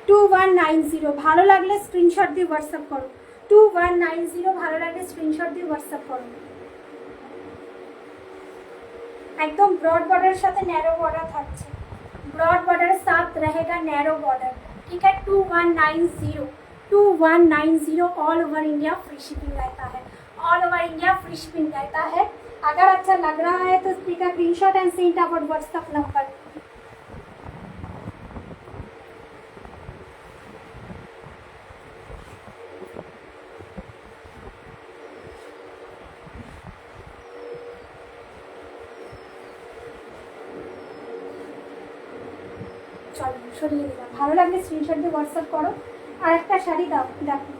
2190 ভালো লাগলে স্ক্রিনশট দিয়ে হোয়াটসঅ্যাপ করো। 2190 ভালো লাগলে স্ক্রিনশট দিয়ে হোয়াটসঅ্যাপ করো। একদম ব্রড बॉर्डर সাথে ন্যারো বর্ডার থাকছে, ब्रॉड बॉर्डर साथ रहेगा नैरो बॉर्डर, ठीक है? 2190 all over India free shipping रहता है, all over India free shipping रहता है। अगर अच्छा लग रहा है तो इसका screenshot and send our WhatsApp number. চলো সরিয়ে দিলাম। ভালো লাগলে স্ক্রিনশট দিয়ে হোয়াটসঅ্যাপ করো। আর একটা শাড়ি দাও, দেখো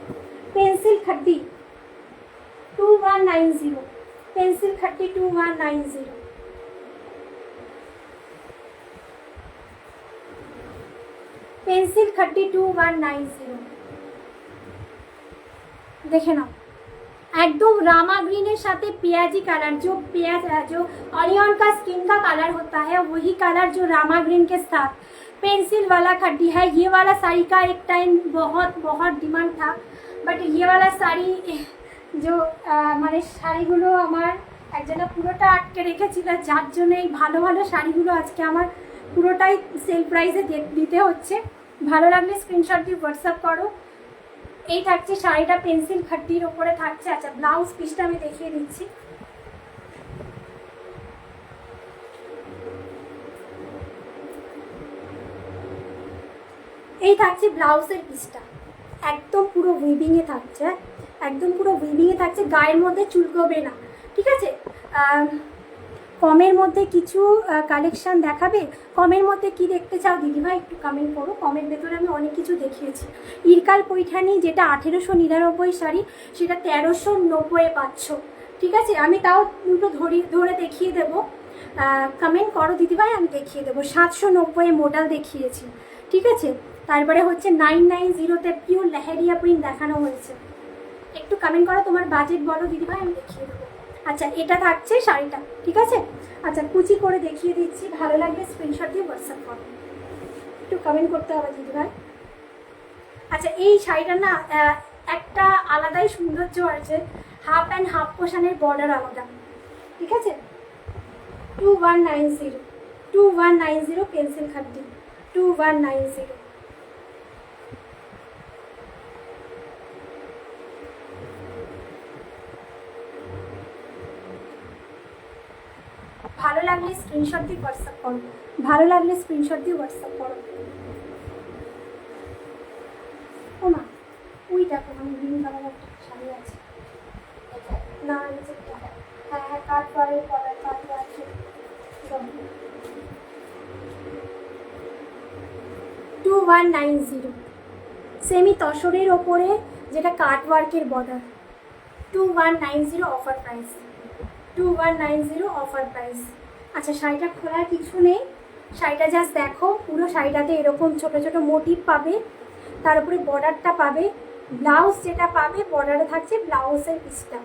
পেন্সিল খড্ডি 2190, পেন্সিল খড্ডি 2190, পেন্সিল খড্ডি 2190 দেখে নাও। एकदम रामा ग्रीन साथे पियाजी कलर, जो ऑनियन का स्किन का कलर होता है वही कलर जो रामा ग्रीन के साथ पेंसिल वाला खड्डी है। ये वाला साड़ी का एक टाइम बहुत डिमांड था, बट ये वाला साड़ी जो মানে শাড়িগুলো আমার একজনা পুরোটা আটকে রেখেছিল, যার জন্য এই ভালো ভালো শাড়িগুলো আজকে আমার পুরোটাই সেল প্রাইসে দিতে হচ্ছে। ভালো লাগলে স্ক্রিনশট দিয়ে হোয়াটসঅ্যাপ করো। এই থাকছে শাড়িটা পেন্সিল খড্ডির ওপরে থাকছে। আচ্ছা ব্লাউজ পিসটা আমি দেখিয়ে দিচ্ছি। এই থাকছে ব্লাউজের পিসটা, একদম পুরো উইভিংয়ে থাকছে, একদম পুরো উইভিংয়ে থাকছে, গায়ের মধ্যে চুলকবে না, ঠিক আছে। কমের মধ্যে কিছু কালেকশান দেখাবে? কমের মধ্যে কি দেখতে চাও দিদিভাই একটু কমেন্ট করো। কমের ভেতরে আমি অনেক কিছু দেখিয়েছি। ইরকাল পৈঠানি যেটা 1899 শাড়ি, সেটা 1390 পাচ্ছ, ঠিক আছে। আমি তাও দুটো ধরে দেখিয়ে দেবো, কমেন্ট করো দিদিভাই, আমি দেখিয়ে দেবো। 790 মডেল দেখিয়েছি, ঠিক আছে। তারপরে হচ্ছে 990-তে পিওর লেহেরিয়া প্রিন্ট দেখানো হয়েছে। একটু কমেন্ট করো তোমার বাজেট বলো দিদিভাই, আমি দেখিয়ে দেবো। আচ্ছা, এটা থাকছে শাড়িটা, ঠিক আছে। আচ্ছা, কুচি করে দেখিয়ে দিচ্ছি, ভালো লাগলে স্ক্রিনশট দিয়ে হোয়াটসঅ্যাপ করো, একটু কমেন্ট করতে হবে দিদিভাই। আচ্ছা, এই শাড়িটা না একটা আলাদাই সৌন্দর্য আছে, হাফ অ্যান্ড হাফ পোশানের বর্ডার আলাদা, ঠিক আছে। 2190 পেন্সিল খাদ্দি 2190। ভালো লাগলে স্ক্রিনশট দিয়ে হোয়াটসঅ্যাপ করো, ভালো লাগলে স্ক্রিনশট দিয়ে হোয়াটসঅ্যাপ করো। ও মা, ওই দেখো আমি গ্রিন কালার একটা শাড়ি আছে না, হ্যাঁ হ্যাঁ, কাট ওয়ারের কলার, কাট ওয়ার 2190 সেমি তসরের ওপরে, যেটা কাট ওয়ার্কের border, 2190 offer price, 2190 offer price. আচ্ছা, শাড়িটা খোলার কিছু নেই, শাড়িটা জাস্ট দেখো। পুরো শাড়িটাতে এরকম ছোট ছোট মোটিভ পাবে, তার উপরে বর্ডারটা পাবে, ব্লাউজ যেটা পাবে বর্ডারে থাকছে ব্লাউজের পিসটা,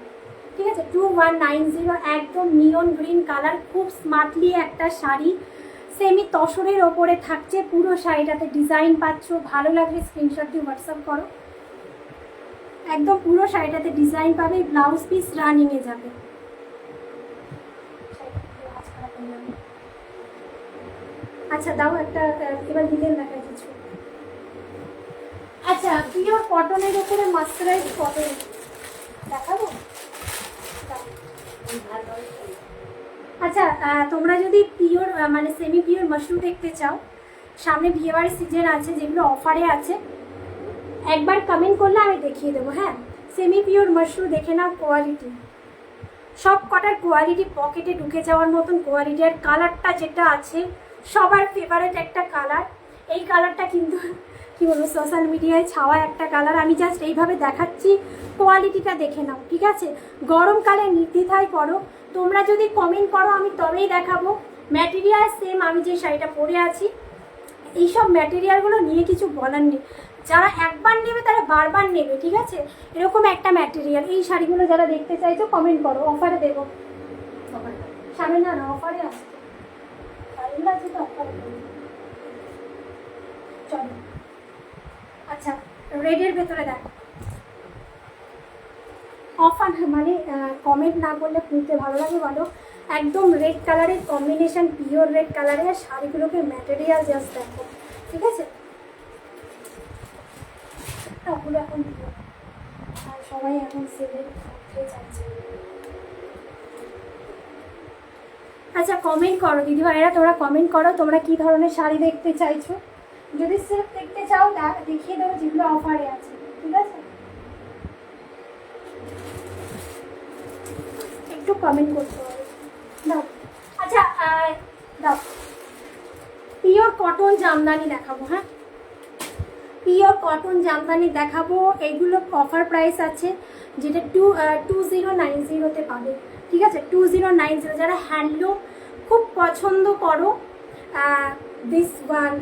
ঠিক আছে। 2190, একদম নিয়ন গ্রিন কালার, খুব স্মার্টলি একটা শাড়ি, সেমি তসরের ওপরে থাকছে। পুরো শাড়িটাতে ডিজাইন পাচ্ছ, ভালো লাগলে স্ক্রিনশট দিয়ে হোয়াটসঅ্যাপ করো। একদম পুরো শাড়িটাতে ডিজাইন পাবে, ব্লাউজ পিস রানিংয়ে যাবে। আচ্ছা দাও একটা, এবার ডিটেল দেখা কিছু। আচ্ছা, পিওর কটনের উপরে মাস্টারাইজ কটন দেখাবো। আচ্ছা, তোমরা যদি পিওর মানে সেমি পিওর মাশরুম দেখতে চাও, সামনে বিয়েবাড়ির সিজন আছে, যেগুলো অফারে আছে, একবার কমেন্ট করলে আমি দেখিয়ে দেবো। হ্যাঁ, সেমি পিওর মাশরুম দেখে নাও, কোয়ালিটি সব কটার কোয়ালিটি পকেটে ঢুকে যাওয়ার মতন কোয়ালিটি। আর কালারটা যেটা আছে সবার ফেভারিট একটা কালার, এই কালারটা কিন্তু কি বলবো, সোশ্যাল মিডিয়ায় ছাওয়া একটা কালার। আমি জাস্ট এইভাবে দেখাচ্ছি, কোয়ালিটিটা দেখে নাও, ঠিক আছে। গরমকালে নির্দ্বিধায় করো, তোমরা যদি কমেন্ট করো আমি তবেই দেখাবো। ম্যাটেরিয়াল সেম, আমি যে শাড়িটা পরে আছি, এইসব ম্যাটেরিয়ালগুলো নিয়ে কিছু বলার নেই। যারা একবার নেবে তারা বারবার নেবে, ঠিক আছে। এরকম একটা ম্যাটেরিয়াল। এই শাড়িগুলো যারা দেখতে চাইছো কমেন্ট করো, অফারে দেবো। সামনে না না অফারে আসছে, শাড়িগুলো আছে তো অফারে দেবো, চলো। আচ্ছা, রেডের ভেতরে দেখো, অফার মানে কমেন্ট না করলে খুলতে ভালো লাগে বলো। একদম রেড কালারের কম্বিনেশন, পিওর রেড কালারের শাড়িগুলোকে ম্যাটেরিয়াল জাস্ট দেখো, ঠিক আছে। ওগুলো এখন সবাই এখন সেলে যাচ্ছে। আচ্ছা, কমেন্ট করো দিদিভাইরা, তোমরা কমেন্ট করো তোমরা কি ধরনের শাড়ি দেখতে চাইছো। যদি সিল্ক দেখতে চাও দেখিয়ে দেবো, যেগুলো অফারে আছে, ঠিক আছে। একটু কমেন্ট করতে হবে, দাও। আচ্ছা দাও, পিওর কটন জামদানি দেখাবো। হ্যাঁ, পিওর কটন জামদানি দেখাবো। এইগুলো অফার প্রাইস আছে, যেটা 2090-তে পাবে, ঠিক আছে। 2090, যারা হ্যান্ডলুম খুব পছন্দ করো, দিস ওয়ান,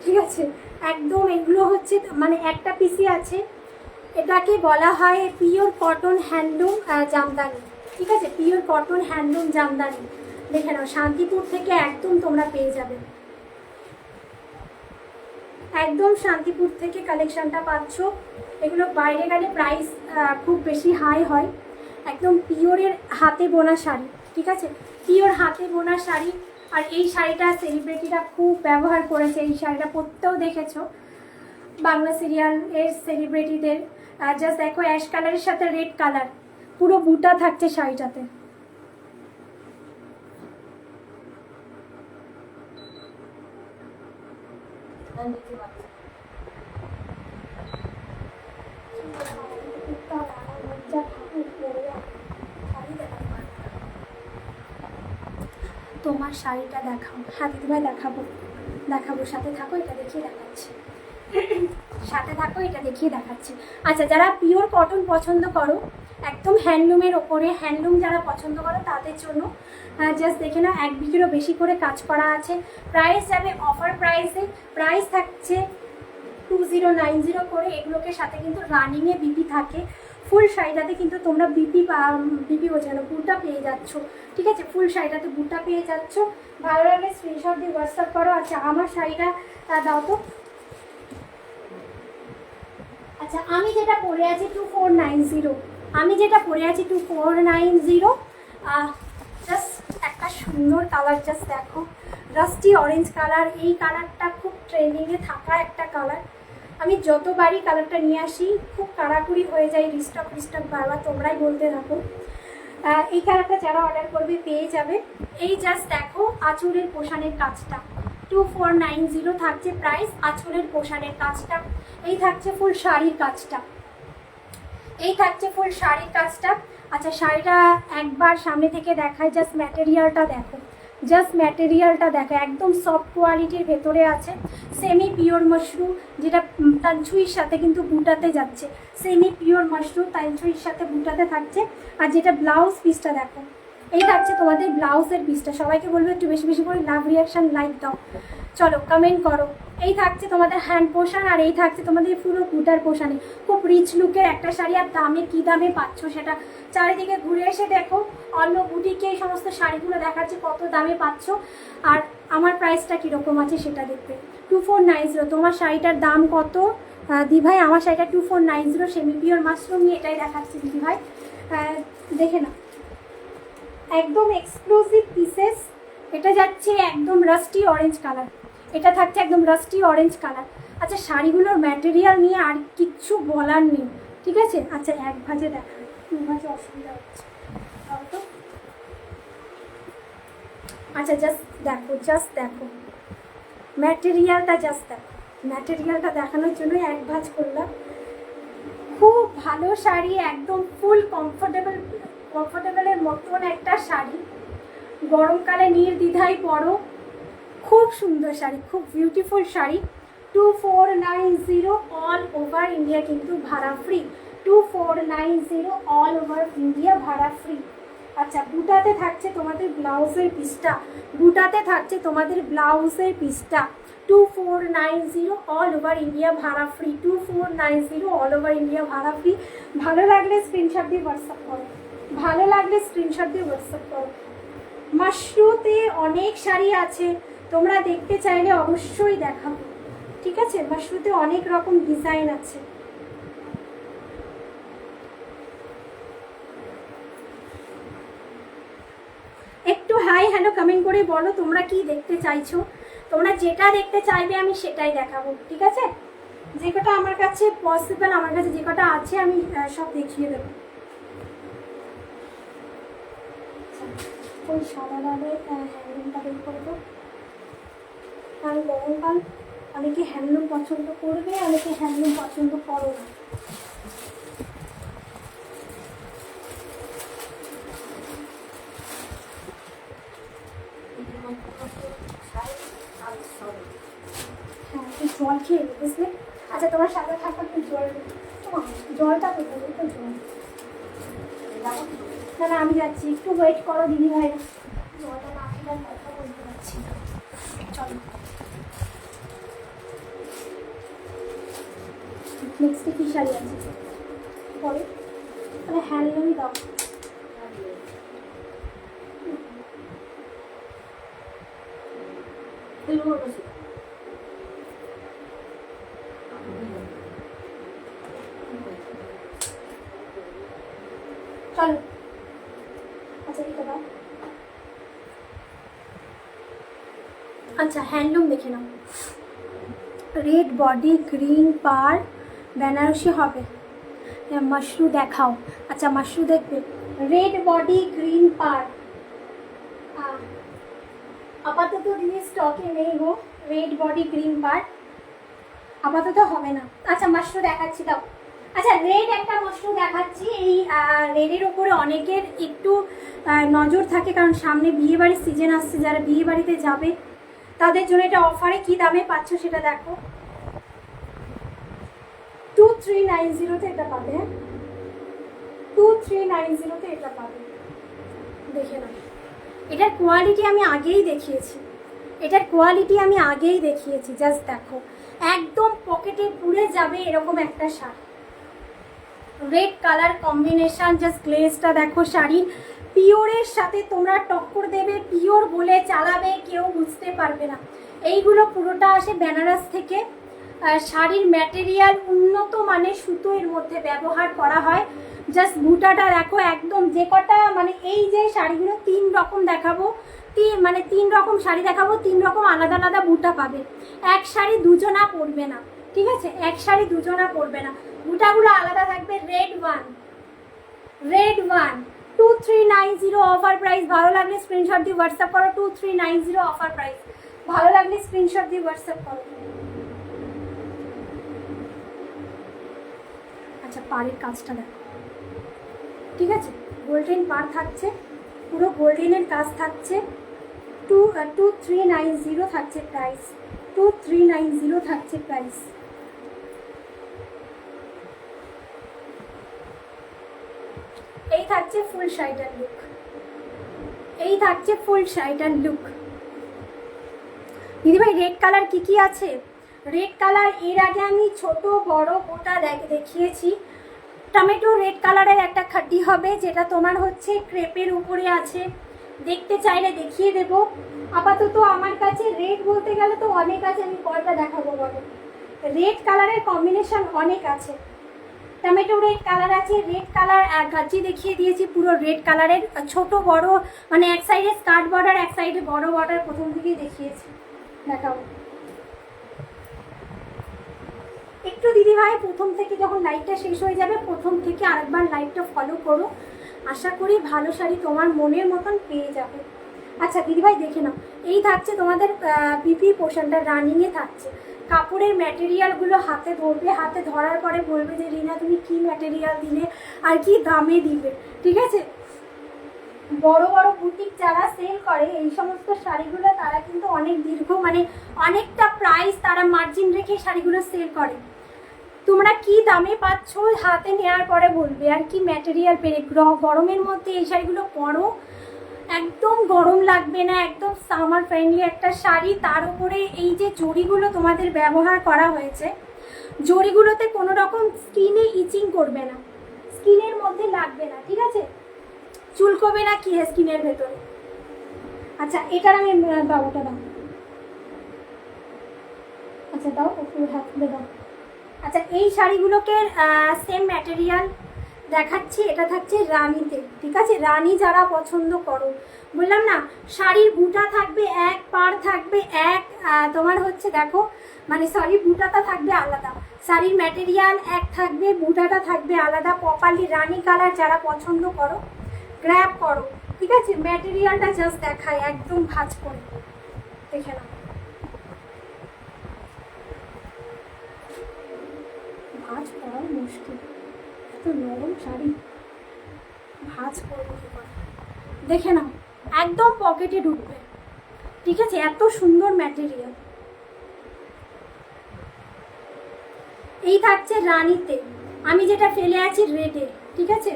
ঠিক আছে। একদম এগুলো হচ্ছে মানে একটা পিসি আছে, এটাকে বলা হয় পিওর কটন হ্যান্ডলুম জামদানি, ঠিক আছে। পিওর কটন হ্যান্ডলুম জামদানি দেখে নাও, শান্তিপুর থেকে একদম তোমরা পেয়ে যাবে, একদম শান্তিপুর থেকে কালেকশনটা পাচ্ছ। এগুলো বাইরে গেলে প্রাইস খুব বেশি হাই হয়। একদম পিওরের হাতে বোনা শাড়ি, ঠিক আছে, পিওর হাতে বোনা শাড়ি। আর এই শাড়িটা সেলিব্রিটিরা খুব ব্যবহার করেছে, এই শাড়িটা পরতেও দেখেছো বাংলা সিরিয়ালের সেলিব্রিটিদের। জাস্ট দেখো, অ্যাশ কালারের সাথে রেড কালার, পুরো বুটা থাকছে শাড়িটাতে। তোমার শাড়িটা দেখাও। হ্যাঁ দিদিভাই দেখাবো দেখাবো, সাথে থাকো, এটা দেখিয়ে দেখাচ্ছি। সাথে থাকো, এটা দেখিয়ে দেখাচ্ছি। আচ্ছা, যারা পিওর কটন পছন্দ করো, একদম হ্যান্ডলুমের ওপরে, হ্যান্ডলুম যারা পছন্দ করো তাদের জন্য জাস্ট দেখে নাও, 1 বিঘেরও বেশি করে কাজ করা আছে। প্রাইস যাবে অফার প্রাইসে, প্রাইস থাকছে 2090 করে। এগুলোকে সাথে কিন্তু রানিংয়ে বিপি থাকে। ফুল শাড়িটাতে কিন্তু তোমরা বিপি বোঝানো বুটা পেয়ে যাচ্ছ, ঠিক আছে? ফুল শাড়িটাতে বুটা পেয়ে যাচ্ছ। ভালো লাগলে স্ক্রিনশট দিয়ে হোয়াটসঅ্যাপ করো। আচ্ছা, আমার শাড়িটা দাও তো। আচ্ছা, আমি যেটা পরে আছি 2490, আমি যেটা পরে আছি 2490। জাস্ট একটা সুন্দর কালার, জাস্ট দেখো, রাস্টি অরেঞ্জ কালার। এই কালারটা খুব ট্রেন্ডিংয়ে থাকা একটা কালার। আমি যতবারই কালারটা নিয়ে আসি খুব কাড়াকুড়ি হয়ে যায়, রিস্টক বারবার তোমরাই বলতে থাকো। এই কালারটা যারা অর্ডার করবে পেয়ে যাবে। এই জাস্ট দেখো আঁচলের পোশানের কাজটা, 2490 থাকছে প্রাইস। আঁচলের পোশানের কাজটা, এই থাকছে ফুল শাড়ির কাজটা, এই থাকছে ফুল শাড়ির কাজটা। আচ্ছা, শাড়িটা একবার সামনে থেকে দেখায়, জাস্ট ম্যাটেরিয়ালটা দেখো, জাস্ট ম্যাটেরিয়ালটা দেখো, একদম সফট কোয়ালিটির ভেতরে আছে। সেমি পিওর মাশরু, যেটা তানছুইর সাথে কিন্তু বুটাতে যাচ্ছে। সেমি পিওর মাশরু তানছুইর সাথে বুটাতে থাকছে। আর যেটা ব্লাউজ পিসটা দেখো, এই থাকছে তোমাদের ব্লাউজের পিসটা। সবাইকে বলবো একটু বেশি বেশি করে লাভ রিয়াকশান লাইক দাও, চলো কমেন্ট করো। এই থাকছে তোমাদের হ্যান্ড পোশান, আর এই থাকছে তোমাদের পুরো বুটার পোশানে। খুব রিচ লুকের একটা শাড়ি। আর দামে কী দামে পাচ্ছ সেটা চারিদিকে ঘুরে এসে দেখো। অন্য বুটিকে এই সমস্ত শাড়িগুলো দেখাচ্ছে কত দামে পাচ্ছ, আর আমার প্রাইসটা কীরকম আছে সেটা দেখবে। 2490। তোমার শাড়িটার দাম কত দিভাই? আমার শাড়িটা 2490 সেমি পিওর মাশরুম, এটাই দেখাচ্ছি দিদিভাই, দেখে না, একদম এক্সক্লুসিভ পিসেস। এটা যাচ্ছে একদম রাস্টি অরেঞ্জ কালার, এটা থাকছে একদম রাস্টি অরেঞ্জ কালার। আচ্ছা, শাড়িগুলোর ম্যাটেরিয়াল নিয়ে আর কিচ্ছু বলার নেই, ঠিক আছে? আচ্ছা, 1 ভাজে দেখা, 2 ভাজে অসুবিধা হচ্ছে তো। আচ্ছা, জাস্ট দেখো ম্যাটেরিয়ালটা, জাস্ট দেখো ম্যাটেরিয়ালটা দেখানোর জন্য 1 ভাজ করলাম। খুব ভালো শাড়ি, একদম ফুল কমফোর্টেবলের মতন একটা শাড়ি। গরমকালে নির্দ্বিধায় পরো, খুব সুন্দর শাড়ি, খুব beautiful sari. 2490 all over India কিন্তু ভাড়া ফ্রি। 2490 অল ওভার ইন্ডিয়া ভাড়া ফ্রি। আচ্ছা, বুটাতে থাকছে তোমাদের ব্লাউজের পিসটা, বুটাতে থাকছে তোমাদের ব্লাউজের পিসটা। 2490 অল ওভার ইন্ডিয়া ভাড়া ফ্রি। 2490 অল ওভার ইন্ডিয়া ভাড়া ফ্রি। ভালো লাগলে স্ক্রিনশট দিয়ে হোয়াটসঅ্যাপ করো, ভালো লাগলে স্ক্রিনশট দিয়ে হোয়াটসঅ্যাপ করো। মাশরুতে অনেক শাড়ি আছে, তোমরা দেখতে চাইলে অবশ্যই দেখাবো, ঠিক আছে? মাশরুতে অনেক রকম ডিজাইন আছে। একটু হাই হ্যালো কমেন্ট করে বলো তোমরা কি দেখতে চাইছো। তোমরা যেটা দেখতে চাইবে আমি সেটাই দেখাবো, ঠিক আছে? যে কটা আমার কাছে পসিবল, আমার কাছে যে কটা আছে আমি সব দেখিয়ে দেবো। ওই সাদা দামের হ্যান্ডলুমটা বের করবো। কারণ গরমকাল, অনেকে হ্যান্ডলুম পছন্দ করবে, অনেকে হ্যান্ডলুম পছন্দ করো না। হ্যাঁ, তুই জল খেয়ে নে, বুঝলে? আচ্ছা, তোমার সাথে থাকা একটু জলটা কোথায়? একটু জল। না না, আমি যাচ্ছি, একটু ওয়েট করো দিদি ভাই, জলটা না খেলে কথা বলতে পারছি না। চলো, নেক্সটে কি শাড়ি আছে পরে? তাহলে হ্যান্ডলুমই দাও। চলো, আচ্ছা এটা দাও। আচ্ছা, হ্যান্ডলুম দেখে নাও। রেড বডি, গ্রিন পার, বেনারসি হবে। মাশরু দেখাও। আচ্ছা, মাশরু দেখবে। রেড বডি, গ্রিন পার, আপাতত দিদি স্টকে নেই গো। রেড বডি গ্রিন পার আপাতত হবে না। আচ্ছা, মাশরু দেখাচ্ছি, দাও। আচ্ছা, রেড একটা বস্তু দেখাচ্ছি। এই রেডের ওপরে অনেকের একটু নজর থাকে, কারণ সামনে বিয়ে বাড়ির সিজন আসছে। যারা বিয়ে বাড়িতে যাবে তাদের জন্য এটা অফারে কি দামে পাচ্ছ সেটা দেখো। 2390-তে এটা পাবে। হ্যাঁ, 2390-তে এটা পাবে। দেখে নাও, এটার কোয়ালিটি আমি আগেই দেখিয়েছি। জাস্ট দেখো, একদম পকেটে পুড়ে যাবে এরকম একটা শাড়ি। রেড কালার কম্বিনেশন, জাস্ট গ্লেজটা দেখো। শাড়ির পিওরের সাথে তোমরা টক্কর দেবে, পিওর বলে চালাবে, কেউ বুঝতে পারবে না। এইগুলো পুরোটা আসে বেনারস থেকে। শাড়ির ম্যাটেরিয়াল উন্নত মানের সুতো এর মধ্যে ব্যবহার করা হয়। জাস্ট বুটাটা দেখো, একদম যে কটা মানে এই যে শাড়িগুলো 3 রকম দেখাবো, 3 রকম শাড়ি দেখাবো, 3 রকম আলাদা আলাদা বুটা পাবে। এক শাড়ি দুজনা পরবে না, ঠিক আছে? এক শাড়ি দুজনা পরবে না, বুটাগুলো আলাদা থাকবে। Red one 2390 offer price. ভালো লাগলে স্ক্রিনশট দিয়ে হোয়াটসঅ্যাপ করো। 2390 অফার প্রাইস। ভালো লাগলে স্ক্রিনশট দিয়ে হোয়াটসঅ্যাপ করো। আচ্ছা, পাড়ের কাজটা দেখো, ঠিক আছে? গোল্ডেন পাড় থাকছে, পুরো গোল্ডেনের কাজ থাকছে। 2390 থাকছে প্রাইস। 2390 থাকছে প্রাইস। এই থাকছে ফুল শাড়িটার লুক। দিদিভাই, রেড কালার কি আছে? রেড কালার এর আগে আমি ছোট বড় গোটা দেখিয়েছি। টমেটো রেড কালারের একটা খাটি হবে, যেটা তোমার হচ্ছে ক্রেপের উপরে আছে। দেখতে চাইলে দেখিয়ে দেব। আপাতত আমার কাছে রেড বলতে গেলে তো অনেক আছে, আমি কয়টা দেখাবো বলো? রেড কালারের কম্বিনেশন অনেক আছে। টমেটো রেড কালার আছে, রেড কালার গাজি দেখিয়ে দিয়েছি, পুরো রেড কালারের ছোট বড়, মানে এক সাইডে স্কার্ট বর্ডার, এক সাইডে বড় বর্ডার, প্রথম দিকেই দেখিয়েছি। দেখাবো একটু দিদিভাই, প্রথম থেকে যখন লাইভটা শেষ হয়ে যাবে, প্রথম থেকে আরেকবার লাইভটা ফলো করো। আশা করি ভালো শাড়ি তোমার মনের মতন পেয়ে যাবে। আচ্ছা দিদিভাই, দেখে নাও, এই থাকছে তোমাদের পিপি পোর্শনটা রানিংয়ে থাকছে। কাপড়ের ম্যাটেরিয়ালগুলো হাতে ধরবে, হাতে ধরার পরে বলবে যে রিনা তুমি কি ম্যাটেরিয়াল দিলে আর কি দামে দিবে, ঠিক আছে? বড় বড় বুটিক যারা সেল করে এই সমস্ত শাড়িগুলো, তারা কিন্তু অনেক দীর্ঘ, মানে অনেকটা প্রাইস তারা মার্জিন রেখে শাড়িগুলো সেল করে। তোমরা কি দামে পাচ্ছ হাতে নেওয়ার পরে বলবে, আর কি ম্যাটেরিয়াল পেরে। গরমের মধ্যে এই শাড়িগুলো পরো, একদম গরম লাগবে না, একদম সামার ফ্রেন্ডলি একটা শাড়ি। তার উপরে এই যে জড়িগুলো তোমাদের ব্যবহার করা হয়েছে, জড়িগুলোতে কোনো রকম স্কিনে ইচিং করবে না, স্কিনের মধ্যে লাগবে না, ঠিক আছে? চুলকবে না কি স্কিনের ভেতরে। আচ্ছা, এটার আমি দাও, ওটা দাও। আচ্ছা দাও, একটু হাত দাও। আচ্ছা, এই শাড়িগুলোকে সেম ম্যাটেরিয়াল দেখাচ্ছি। এটা থাকছে রানিতে, ঠিক আছে? রানি যারা পছন্দ করো, বললাম না, শাড়ির বুটা থাকবে এক, পাড় থাকবে এক, তোমার হচ্ছে দেখো, মানে সরি, বুটাটা থাকবে আলাদা, শাড়ির ম্যাটেরিয়াল এক থাকবে, বুটাটা থাকবে আলাদা। প্রপারলি রানি কালার যারা পছন্দ করো গ্র্যাব করো, ঠিক আছে? ম্যাটেরিয়ালটা জাস্ট দেখায়, একদম ভাঁজ করে দেখে নাও। ভাঁজ করাও মুশকিল, এত নরম শাড়ি ভাঁজ করবো কি করে? দেখে নাও, একদম পকেটে ঢুকবে, ঠিক আছে? এত সুন্দর ম্যাটেরিয়াল। এই থাকছে রানিতে, আমি যেটা ফেলে আছি রেডে, ঠিক আছে?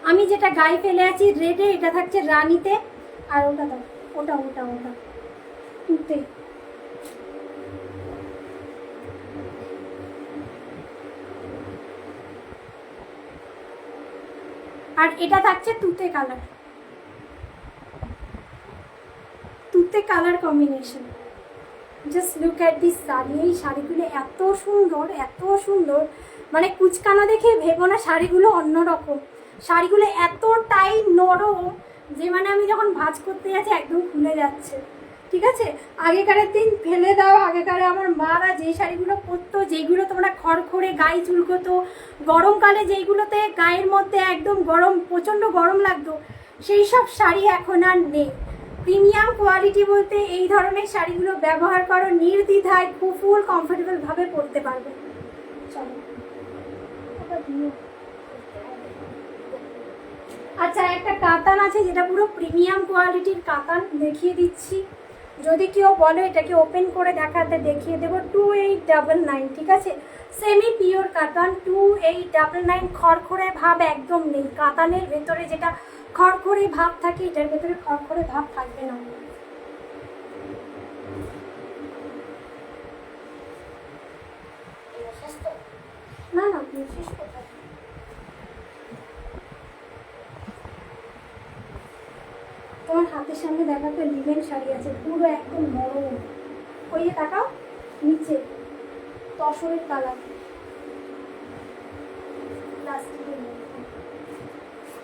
আমি যেটা গায়ে ফেলে আছি রেডে, এটা থাকছে রানিতে। আর ওটা দাও, ওটা ওটা ওটা তুতে। আর এটা থাকছে তুতে কালার, তুতে colour combination. Just look at this sari. এই শাড়িগুলো এত সুন্দর, এত সুন্দর, মানে কুচকানো দেখে ভেবো না শাড়িগুলো অন্যরকম। শাড়িগুলো এতটাই নরম যে মানে আমি যখন ভাঁজ করতে যাচ্ছি একদম খুলে যাচ্ছে, ঠিক আছে? আগেকারের দিন ফেলে দাও, আগেকারে আমার মারা যে শাড়িগুলো পরতো, যেইগুলো তোমরা খড়খড়ে গায়ে চুলকোতো, গরমকালে যেইগুলোতে গায়ের মধ্যে একদম গরম, প্রচণ্ড গরম লাগতো, সেই সব শাড়ি এখন আর নেই। প্রিমিয়াম কোয়ালিটি বলতে এই ধরনের শাড়িগুলো ব্যবহার করো, নির্দ্বিধায় খুব ফুল কমফোর্টেবলভাবে পরতে পারবে। চলো আচ্ছা, একটা কাতান আছে যেটা পুরো প্রিমিয়াম কোয়ালিটির কাতান, দেখিয়ে দিচ্ছি। যদি কেউ বলো এটাকে ওপেন করে দেখাতে, দেখিয়ে দেবো। 2899, ঠিক আছে, সেমি পিওর কাতান 2899। খড়খড়ে ভাব একদম নেই, কাতানের ভেতরে যেটা খড়খড়ে ভাব থাকে এটার ভেতরে খড়খড়ে ভাব থাকবে না। না না, বিশেষ কোথায় তোমার হাতের সামনে দেখাতে লিলেন শাড়ি আছে, পুরো একদম নরম। ওই যে তাকাও নিচে, তসরের কালার, প্লাস্টিকের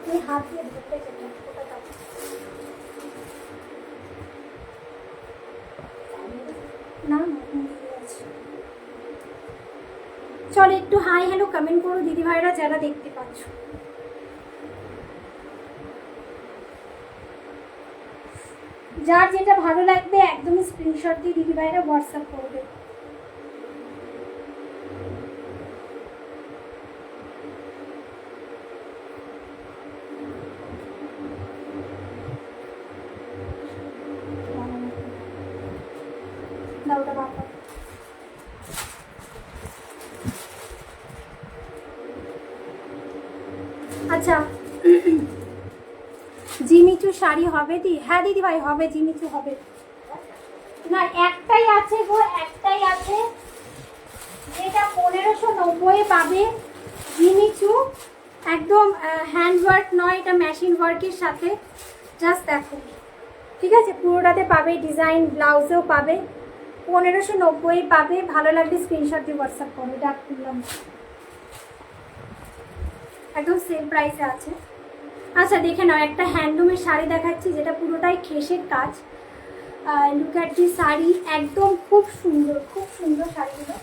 তুমি হাত দিয়ে ধরতে যেটা ওটা তাকাও। না না, আছে। চলো একটু হাই হ্যালো কমেন্ট করো দিদি ভাইরা যারা দেখতে পাচ্ছ। যার যেটা ভালো লাগবে একদমই স্ক্রিনশট দিয়ে দিদি ভাইরা হোয়াটসঅ্যাপ করবে। আচ্ছা, জিমিচু শাড়ি হবে দি? হ্যাঁ দিদি ভাই হবে, জিমিচু হবে। না একটাই আছে গো, একটাই আছে যেটা 1590 পাবে জিমিচু, একদম হ্যান্ডওয়ার্ক নয়, এটা মেশিন ওয়ার্কের সাথে। জাস্ট দেখো, ঠিক আছে, পুরোটাতে পাবে ডিজাইন, ব্লাউজেও পাবে, 1590 পাবে। ভালো লাগলে স্ক্রিনশট দিয়ে হোয়াটসঅ্যাপ করো। ডাক করলাম, একদম সেম প্রাইসে আছে। আচ্ছা দেখে নাও, একটা হ্যান্ডলুমের শাড়ি দেখাচ্ছি যেটা পুরোটাই খেসের কাজ। লুক অ্যাট দি শাড়ি, একদম খুব সুন্দর, খুব সুন্দর শাড়িগুলো।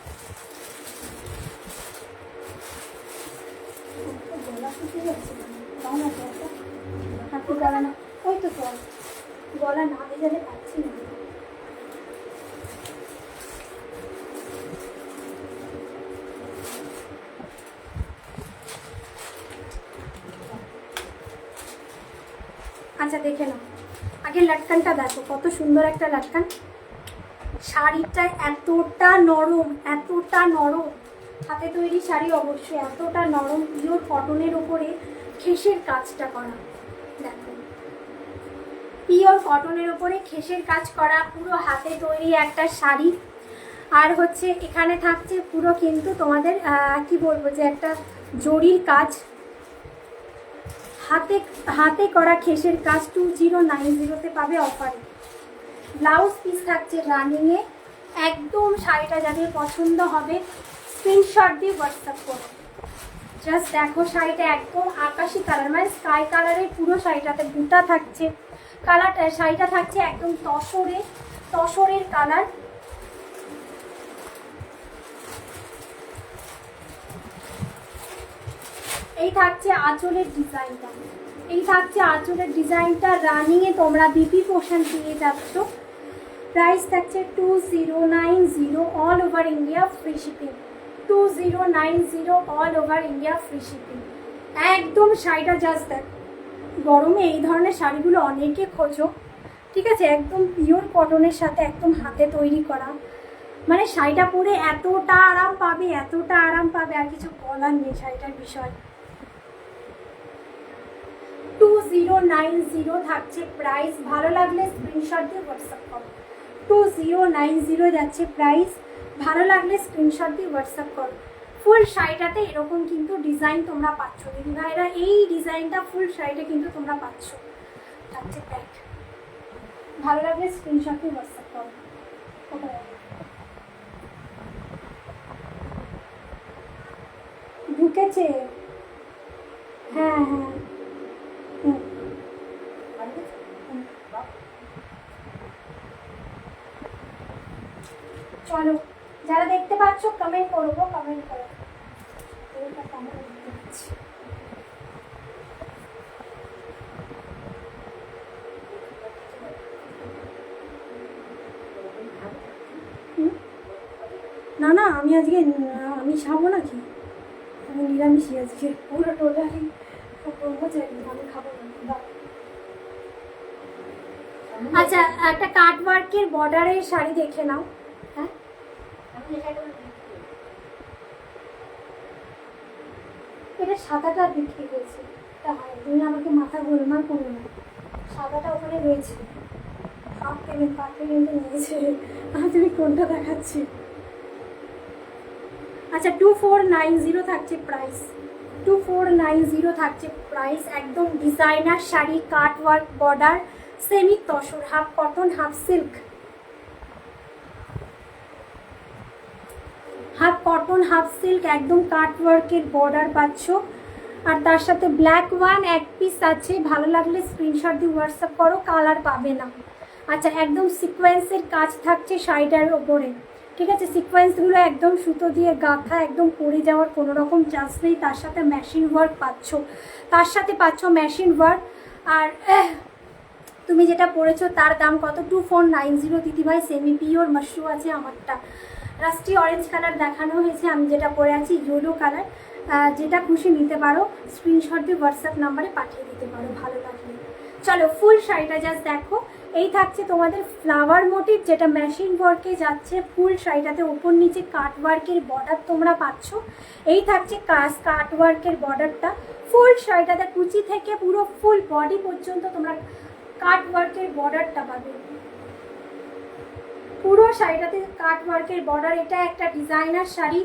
গলা শুকিয়ে যাচ্ছে, গলা না, ওই তো চল, গলা না ভেজালে পাচ্ছি না। আচ্ছা দেখে নাও, আগে লাটকানটা দেখো, কত সুন্দর একটা লাটকান। শাড়িটা এতটা নরম, এতটা নরম, হাতে তৈরি শাড়ি অবশ্যই এতটা নরম, পিওর কটনের ওপরে খেসের কাজটা করা। দেখো, পিওর কটনের ওপরে খেসের কাজ করা, পুরো হাতে তৈরি একটা শাড়ি। আর হচ্ছে এখানে থাকছে পুরো কিন্তু তোমাদের কি বলবো, যে একটা জরির কাজ, হাতে হাতে করা খেসের কাজ। 2090 পাবে অফারে। ব্লাউজ পিস থাকছে রানিংয়ে। একদম শাড়িটা যাদের পছন্দ হবে স্ক্রিনশট দিয়ে হোয়াটসঅ্যাপ করো। জাস্ট দেখো, শাড়িটা একদম আকাশি কালার, মানে স্কাই কালারের পুরো শাড়িটাতে বুটা থাকছে। কালারটা, শাড়িটা থাকছে একদম তসরের কালার। এই থাকছে আঁচলের ডিজাইনটা, এই থাকছে আঁচলের ডিজাইনটা। রানিংয়ে তোমরা বিপি পোর্শন পেয়ে যাচ্ছ। প্রাইস থাকছে 2090, all over India free shipping. 2090 all over India free shipping. একদম শাড়িটা জাস্ট দেখ, গরমে এই ধরনের শাড়িগুলো অনেকে খোঁজো, ঠিক আছে, একদম পিওর কটনের সাথে একদম হাতে তৈরি করা, মানে শাড়িটা পরে এতটা আরাম পাবে, এতটা আরাম পাবে, আর কিছু বলার নেই শাড়িটার বিষয়। 2090 থাকছে প্রাইস। ভালো লাগলে স্ক্রিনশট দিয়ে হোয়াটসঅ্যাপ করো। 2090 যাচ্ছে প্রাইস। ভালো লাগলে স্ক্রিনশট দিয়ে হোয়াটসঅ্যাপ করো। ফুল শাড়িটাতে এরকম কিন্তু ডিজাইন তোমরা পাচ্ছ দিদি ভাইরা, এই ডিজাইনটা ফুল শাড়িটা কিন্তু তোমরা পাচ্ছ। থাকছে প্যাক। ভালো লাগলে স্ক্রিনশট দিয়ে হোয়াটসঅ্যাপ করো। ঢুকেছে, হ্যাঁ হ্যাঁ। চলো, যারা দেখতে পাচ্ছ কমেন্ট করবো, কমেন্ট করো। না না, আমি আমি খাবো নাকি? আমি নিরামিষই আজকে, পুরো টোটালি ব্রহ্মচারী, আমি খাবো না। আচ্ছা, একটা কাট ওয়ার্কের বর্ডারের শাড়ি দেখে নাও। হ্যাঁ, এটা সাদাটা বিক্রি হয়েছে, এটা হয়, তুমি আমাকে মাথা গোলমাল করো না। সাদাটা ওখানে রয়েছে, হাফ পেমেন্ট পার পেমেন্টে নিয়েছে। তুমি কোনটা দেখাচ্ছি? আচ্ছা, 2490 থাকছে প্রাইস, 2490 থাকছে প্রাইস। একদম ডিজাইনার শাড়ি, কাট work border, semi tussar, half cotton half silk, half cotton half silk, একদম কাট ওয়ার্কের বর্ডার পাচ্ছ। আর তার সাথে ব্ল্যাক ওয়ান এক পিস আছে, ভালো লাগলে স্ক্রিনশট দিয়ে হোয়াটসঅ্যাপ করো, কালার পাবে না। আচ্ছা, একদম সিকোয়েন্সের কাজ থাকছে শাড়িটার ওপরে, ঠিক আছে? সিকোয়েন্সগুলো একদম সুতো দিয়ে গাঁথা, একদম পরে যাওয়ার কোনো রকম চান্স নেই। তার সাথে মেশিন ওয়ার্ক পাচ্ছ, তার সাথে পাচ্ছ মেশিন ওয়ার্ক। আর তুমি যেটা পরেছো তার দাম কত? 2490 দিদিভাই। সেমি পিওর মাশরু আছে আমারটা, রাস্টি অরেঞ্জ কালার দেখানো হয়েছে, আমি যেটা পরে আছি ইয়েলো কালার। যেটা খুশি নিতে পারো, স্ক্রিনশট দিয়ে হোয়াটসঅ্যাপ নাম্বারে পাঠিয়ে দিতে পারো ভালো লাগলে। চলো ফুল শাড়িটা জাস্ট দেখো। এই থাকছে তোমাদের ফ্লাওয়ার মোটিভ, যেটা মেশিন ওয়ার্কে যাচ্ছে। ফুল শাড়িটাতে ওপর নিচে কাট ওয়ার্কের বর্ডার তোমরা পাচ্ছ। এই থাকছে কাট ওয়ার্কের বর্ডারটা। ফুল শাড়িটাতে কুচি থেকে পুরো ফুল বডি পর্যন্ত তোমরা কাট ওয়ার্কের বর্ডারটা পাবে। পুরো শাড়িটাতে কাট ওয়ার্কের বর্ডার। এটা একটা ডিজাইনার শাড়ি,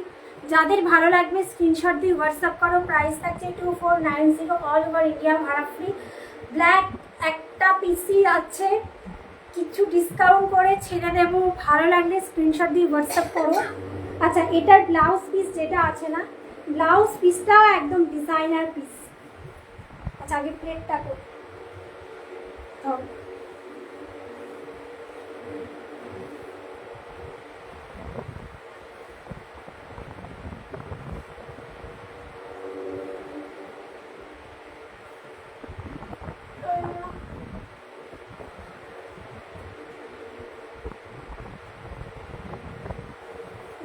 যাদের ভালো লাগবে স্ক্রিনশট দিয়ে হোয়াটসঅ্যাপ করো। প্রাইস থাকছে 2490, অল ওভার ইন্ডিয়া ভাড়া ফ্রি। ব্ল্যাক একটা পিসি আছে, কিছু ডিসকাউন্ট করে ছেড়ে দেবো, ভালো লাগলে স্ক্রিনশট দিয়ে হোয়াটসঅ্যাপ করো। আচ্ছা, এটার ব্লাউজ পিস যেটা আছে না, ব্লাউজ পিসটাও একদম ডিজাইনার পিস। আচ্ছা, আগে প্লেটটা করি।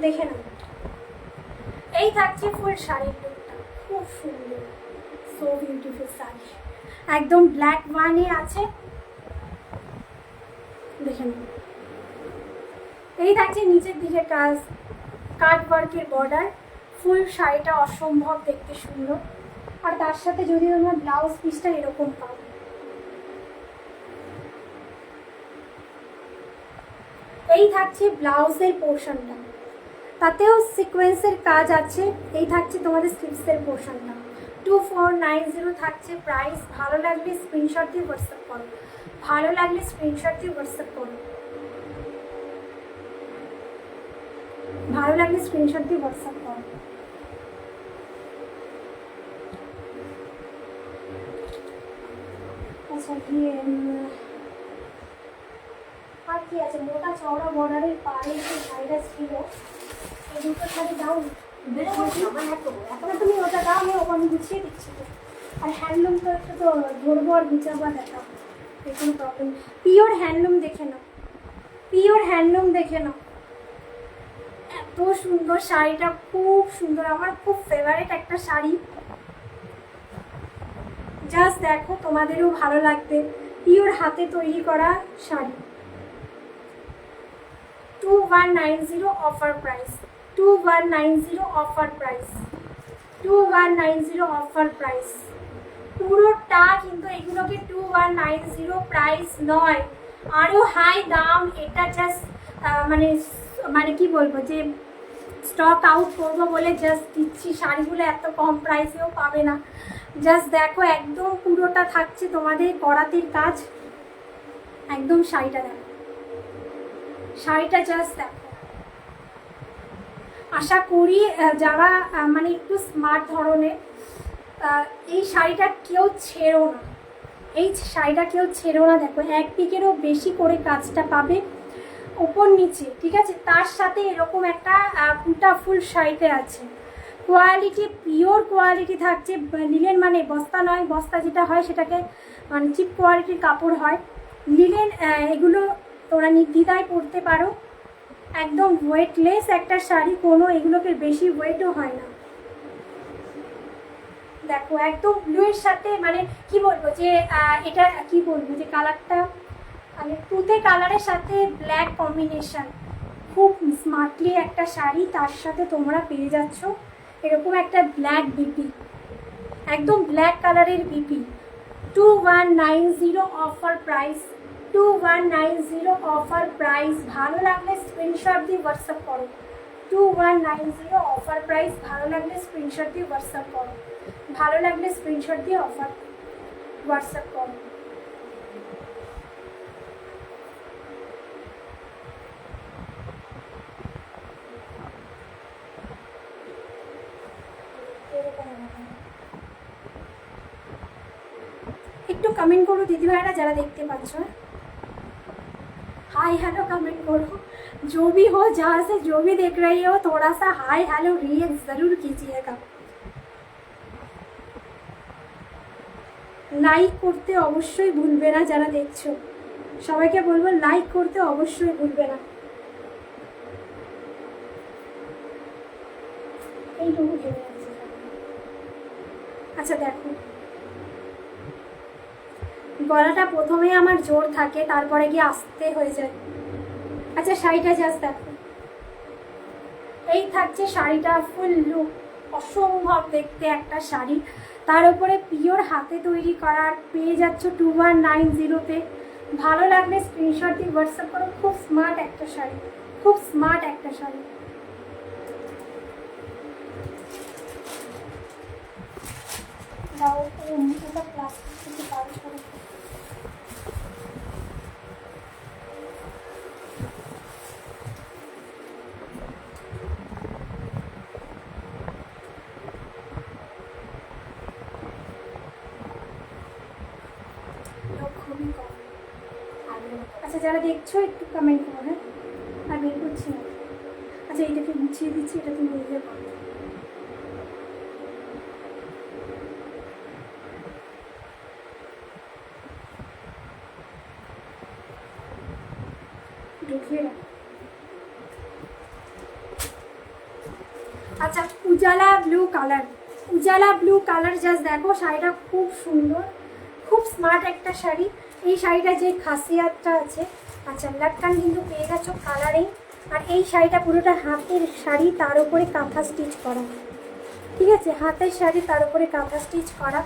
দেখে নাও, এই থাকছে ফুল শাড়ির লুকটা, খুব সুন্দর, সো বিউটিফুল শাড়ি, একদম ব্ল্যাক ওয়ানে আছে। দেখে নাও, এই থাকছে নিচের দিকে কাজ, কাট ওয়ার্কের বর্ডার। ফুল শাড়িটা অসম্ভব দেখতে সুন্দর। আর তার সাথে যদি তোমরা ব্লাউজ পিসটা এরকম পাও, এই থাকছে ব্লাউজের পোর্শনটা, তাতেও সিকোয়েন্সের কাজ আছে। এই থাকছে তোমাদের স্লিভসের পোর্শনটা। 2490 থাকছে প্রাইস। ভালো লাগলে স্ক্রিনশট দিয়ে হোয়াটসঅ্যাপ করো, ভালো লাগলে স্ক্রিনশট দিয়ে হোয়াটসঅ্যাপ করো, ভালো লাগলে স্ক্রিনশট দিয়ে হোয়াটসঅ্যাপ করো। আচ্ছা, গিয়ে আর কি আছে? মোটা চওড়া বর্ডারের পাড়ে যে শাড়িটা ছিল, এই দুটো শাড়ি দাও, এখন তুমি ওটা দাও, আমি ওখানে গুছিয়ে দিচ্ছি তো। আর হ্যান্ডলুম তো একটু তো ধরবো আর গুছাবো, দেখাবো, কোনো প্রবলেম। পিওর হ্যান্ডলুম দেখে নাও, পিওর হ্যান্ডলুম দেখে নাও, এত সুন্দর শাড়িটা, খুব সুন্দর, আমার খুব ফেভারিট একটা শাড়ি। জাস্ট দেখো, তোমাদেরও ভালো লাগবে। পিওর হাতে তৈরি করা sari. 2190 offer price, 2190 offer price, 2190 offer price. পুরোটা কিন্তু এগুলোকে 2190 প্রাইস নয়, আরও হাই দাম। এটা জাস্ট মানে মানে কি বলবো, যে স্টক আউট করবো বলে জাস্ট দিচ্ছি। শাড়িগুলো এত কম প্রাইসেও পাবে না। জাস্ট দেখো, একদম পুরোটা থাকছে তোমাদের করাতের কাজ। একদম শাড়িটা দেখো, শাড়িটা জাস্ট দেখো। আশা করি যারা মানে একটু স্মার্ট ধরনের, এই শাড়িটা কেউ ছেড়ো না, এই শাড়িটা কেউ ছেড়ো না। দেখো, এক পিকেরও বেশি করে কাজটা পাবে ওপর নিচে, ঠিক আছে? তার সাথে এরকম একটা পুটা ফুল শাড়িতে আছে। কোয়ালিটি পিওর কোয়ালিটি থাকছে, লিলেন মানে বস্তা নয়, বস্তা যেটা হয় সেটাকে মানে চিপ কোয়ালিটির কাপড় হয়। লিলেন এগুলো তোমরা নির্দ্বিধায় পরতে পারো, একদম ওয়েটলেস একটা শাড়ি, কোনো এগুলোকে বেশি ওয়েটও হয় না। দেখো একদম ব্লুয়ের সাথে মানে কি বলবো যে এটা কি বলবো যে কালারটা মানে তুতে কালারের সাথে ব্ল্যাক কম্বিনেশন, খুব স্মার্টলি একটা শাড়ি। তার সাথে তোমরা পেয়ে যাচ্ছ এরকম একটা ব্ল্যাক বিপি, একদম ব্ল্যাক কালারের BP. 2190 offer price, 2190 offer price. ভালো লাগলে স্ক্রিনশট দিয়ে হোয়াটসঅ্যাপ করো। 2190 অফার প্রাইস, ভালো লাগলে স্ক্রিনশট দিয়ে হোয়াটসঅ্যাপ করো, ভালো লাগলে স্ক্রিনশট দিয়ে অফার হোয়াটসঅ্যাপ করো। একটু কমেন্ট করো দিদিভাইরা যারা देखते पाচ্ছ, हाय हेलो कमेंट करो। जो भी हो, जहाँ से जो भी देख रही हो, थोड़ा सा हाय हेलो रिएक्ट जरूर कीजिएगा। লাইক করতে অবশ্যই ভুলবে না যারা দেখছো, সবাইকে বলবো লাইক করতে অবশ্যই ভুলবে না। এইটুকু ভেবে আছে। আচ্ছা দেখো, গলাটা প্রথমে আমার জোর থাকে, তারপরে গিয়ে আস্তে হয়ে যায়। আচ্ছা শাড়িটা জাস্ট দেখো, এই থাকছে শাড়িটা, ফুল লুক, অসম্ভব দেখতে একটা শাড়ি। তার উপরে পিওর হাতে তৈরি করার, পেয়ে যাচ্ছ 2190-তে। ভালো লাগলে স্ক্রিনশট দিয়ে হোয়াটসঅ্যাপ করো। খুব স্মার্ট একটা শাড়ি, খুব স্মার্ট একটা শাড়ি। এটা প্লাস্টিক থেকে কাজ করে। আচ্ছা যারা দেখছো একটু কমেন্ট করো, হ্যাঁ আর বের করছি না। আচ্ছা এইটাকে গুছিয়ে দিচ্ছি, এটা তুমি নিজে করো। ঢুকিয়ে রাখো। আচ্ছা উজালা ব্লু কালার, উজালা ব্লু কালার জাস্ট দেখো, শাড়িটা খুব সুন্দর, খুব স্মার্ট একটা শাড়ি। এই শাড়িটা যে খাসিয়াতটা আছে, আচ্ছা লাটকান কিন্তু পেয়ে গেছো কালারিং। আর এই শাড়িটা পুরোটা হাতের শাড়ি, তার উপরে কাঁথা স্টিচ করা, ঠিক আছে, হাতের শাড়ি তার উপরে কাঁথা স্টিচ করা।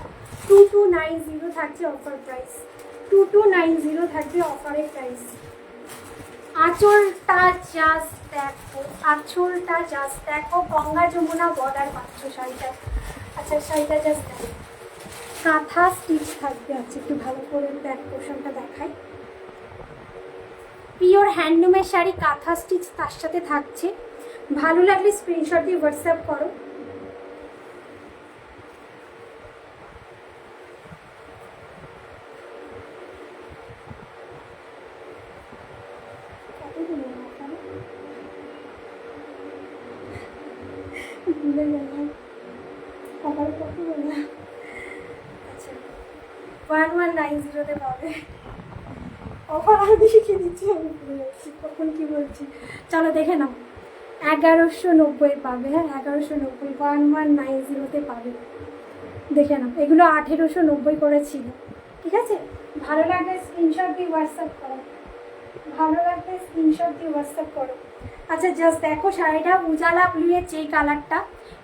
2290 থাকছে অফার প্রাইস, 2290 থাকবে অফারের প্রাইস। আঁচলটা জাস্ট দেখো, আঁচলটা জাস্ট দেখো, গঙ্গা যমুনা বর্ডার পাচ্ছ শাড়িটা। আচ্ছা শাড়িটা জাস্ট দেখো, কাঁথা স্টিচ থাকবে। আচ্ছা একটু ভালো করে ব্যাক পোর্শনটা দেখাই। পিওর হ্যান্ডলুমের শাড়ি, কাঁথা স্টিচ তার সাথে থাকছে। ভালো লাগলে স্ক্রিনশট দিয়ে হোয়াটসঅ্যাপ করো। ভুলে গেলাম আবার কত বললাম। আচ্ছা 1190-তে পাবে অফার। আমি শিখিয়ে দিচ্ছি, আমি ভুলে যাচ্ছি কখন কি বলছি। চলো দেখে নাও, 1190 পাবে। হ্যাঁ 1190, 1190-তে পাবে। দেখে নাও, এগুলো 1890 করে ছিল, ঠিক আছে। ভালো লাগলে স্ক্রিনশট দিয়ে হোয়াটসঅ্যাপ করো, ভালো লাগলে স্ক্রিনশট দিয়ে হোয়াটসঅ্যাপ করো। আচ্ছা জাস্ট দেখো শাড়িটা উজালা ব্লুয়ের যেই কালারটা,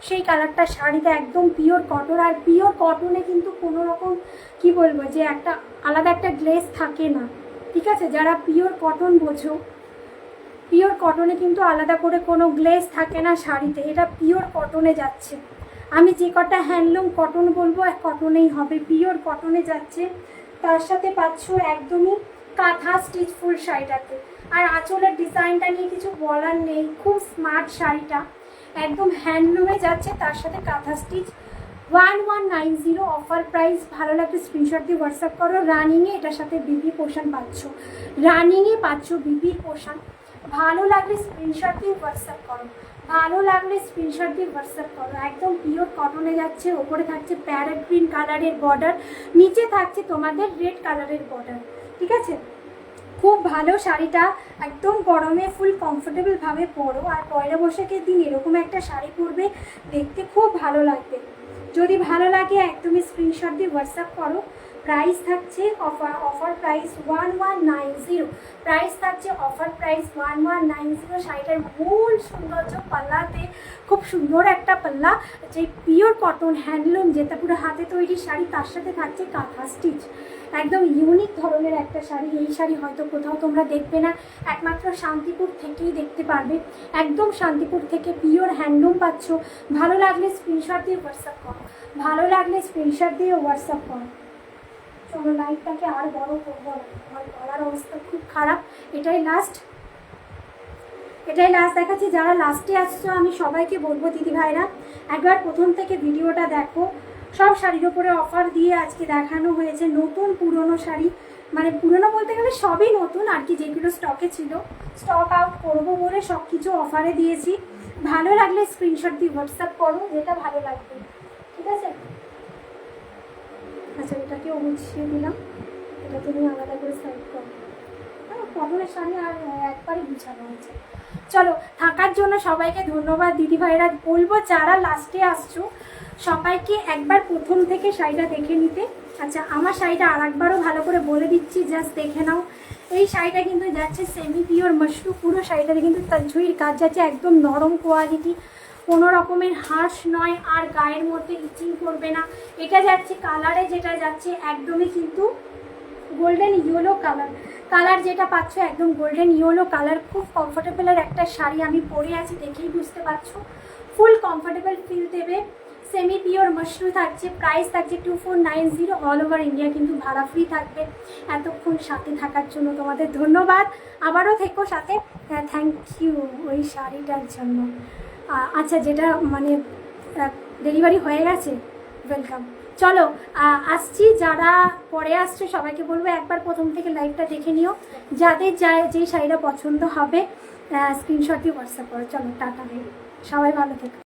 সেই কালারটা শাড়িটা একদম পিওর কটন। আর পিওর কটনে কিন্তু কোনো রকম কি বলবো যে একটা আলাদা একটা গ্লেজ থাকে না, ঠিক আছে। যারা পিওর কটন বোঝো, পিওর কটনে কিন্তু আলাদা করে কোনো গ্লেজ থাকে না শাড়িতে, এটা পিওর কটনে যাচ্ছে। আমি যে কটা হ্যান্ডলুম কটন বলবো কটনেই হবে, পিওর কটনে যাচ্ছে। তার সাথে পাচ্ছ একদমই কাঁথা স্টিচ ফুল শাড়িটাতে। আর আঁচলের ডিজাইনটা নিয়ে কিছু বলার নেই, খুব স্মার্ট শাড়িটা, একদম হ্যান্ডলুমে যাচ্ছে, তার সাথে কাঁথা স্টিচ। 1190 offer price. ভালো লাগলে স্ক্রিনশট দিয়ে হোয়াটসঅ্যাপ করো। রানিংয়ে এটার সাথে বিপি পোর্শন পাচ্ছ, রানিংয়ে পাচ্ছ বিপির পোর্শন। ভালো লাগলে স্ক্রিনশট দিয়ে হোয়াটসঅ্যাপ করো, ভালো লাগলে স্ক্রিনশট দিয়ে হোয়াটসঅ্যাপ করো। একদম পিওর কটনে যাচ্ছে, ওপরে থাকছে প্যারেট গ্রিন কালারের বর্ডার, নিচে থাকছে তোমাদের রেড কালারের বর্ডার, ঠিক আছে। খুব ভালো শাড়িটা, একদম গরমে ফুল কমফোর্টেবলভাবে পরো। আর পয়লা বৈশাখের দিন এরকম একটা শাড়ি পরবে, দেখতে খুব ভালো লাগবে। যদি ভালো লাগে একদমই স্ক্রিনশট দিয়ে হোয়াটসঅ্যাপ করো। প্রাইস থাকছে অফার প্রাইস 1190, প্রাইস থাকছে অফার প্রাইস 1190। শাড়িটার মূল সৌন্দর্য পাল্লাতে, খুব সুন্দর একটা পাল্লা, যে পিওর কটন হ্যান্ডলুম, যেটা পুরো হাতে তৈরি শাড়ি, তার সাথে থাকছে কাঁথা স্টিচ। একদম ইউনিক ধরনের একটা শাড়ি। এই শাড়ি হয়তো কোথাও তোমরা দেখবে না, একমাত্র শান্তিপুর থেকেই দেখতে পারবে। একদম শান্তিপুর থেকে পিওর হ্যান্ডলুম পাচ্ছ। ভালো লাগলে স্ক্রিনশট দিয়ে হোয়াটসঅ্যাপ করো, ভালো লাগলে স্ক্রিনশট দিয়ে হোয়াটসঅ্যাপ করো। চলো লাইটটাকে আর বড় করবো না, আমার গলার অবস্থা খুব খারাপ। এটাই লাস্ট দেখাচ্ছি। যারা লাস্টে আসছো আমি সবাইকে বলবো দিদি ভাইরা, একবার প্রথম থেকে ভিডিওটা দেখো। সব শাড়ির ওপরে অফার দিয়ে আজকে দেখানো হয়েছে, নতুন পুরনো শাড়ি, মানে পুরনো বলতে গেলে সবই নতুন আর কি, যেগুলো স্টকে ছিল স্টক আউট করবো বলে সব কিছু অফারে দিয়েছি। ভালো লাগলে স্ক্রিনশট দিয়ে হোয়াটসঅ্যাপ করো, যেটা ভালো লাগবে, ঠিক আছে? আচ্ছা, এটাকেও গুছিয়ে দিলাম, এটা তুমি আলাদা করে সাইড করো। কটনের শাড়ি আর একবারই গুছানো হয়েছে। চলো, থাকার জন্য সবাইকে ধন্যবাদ দিদি ভাইরা। বলবো যারা লাস্টে আসছো সবাইকে একবার প্রথম থেকে শাড়িটা দেখে নিতে। আচ্ছা, আমার শাড়িটা আর একবারও ভালো করে বলে দিচ্ছি, জাস্ট দেখে নাও। এই শাড়িটা কিন্তু যাচ্ছে সেমি পিওর মাশরু, পুরো শাড়িটাতে কিন্তু তাজুইর কাজ যাচ্ছে, একদম নরম কোয়ালিটি, কোনো রকমের হার্শ নয়, আর গায়ের মধ্যে ইচিং করবে না। এটা যাচ্ছে কালারে, যেটা যাচ্ছে একদমই কিন্তু গোল্ডেন ইয়েলো কালার যেটা পাচ্ছ, একদম গোল্ডেন ইয়েলো কালার। খুব কমফোর্টেবলের একটা শাড়ি, আমি পরে আছি দেখেই বুঝতে পারছো, ফুল কমফোর্টেবল ফিল দেবে। সেমি পিওর মাশরু থাকছে, প্রাইস থাকছে 2490, অল ওভার ইন্ডিয়া কিন্তু ভাড়া ফ্রি থাকবে। এতক্ষণ সাথে থাকার জন্য তোমাদের ধন্যবাদ, আবারও থেকো সাথে। হ্যাঁ, থ্যাংক ইউ ওই শাড়িটার জন্য। আচ্ছা, যেটা মানে ডেলিভারি হয়ে গেছে, ওয়েলকাম। চলো আসছি, যারা পরে আসছে সবাইকে বলবো একবার প্রথম থেকে লাইভটা দেখে নিও। যাদের যেই শাড়িটা পছন্দ হবে স্ক্রিনশট দিয়ে হোয়াটসঅ্যাপ করো। চলো টাটা, সবাই ভালো থেকো।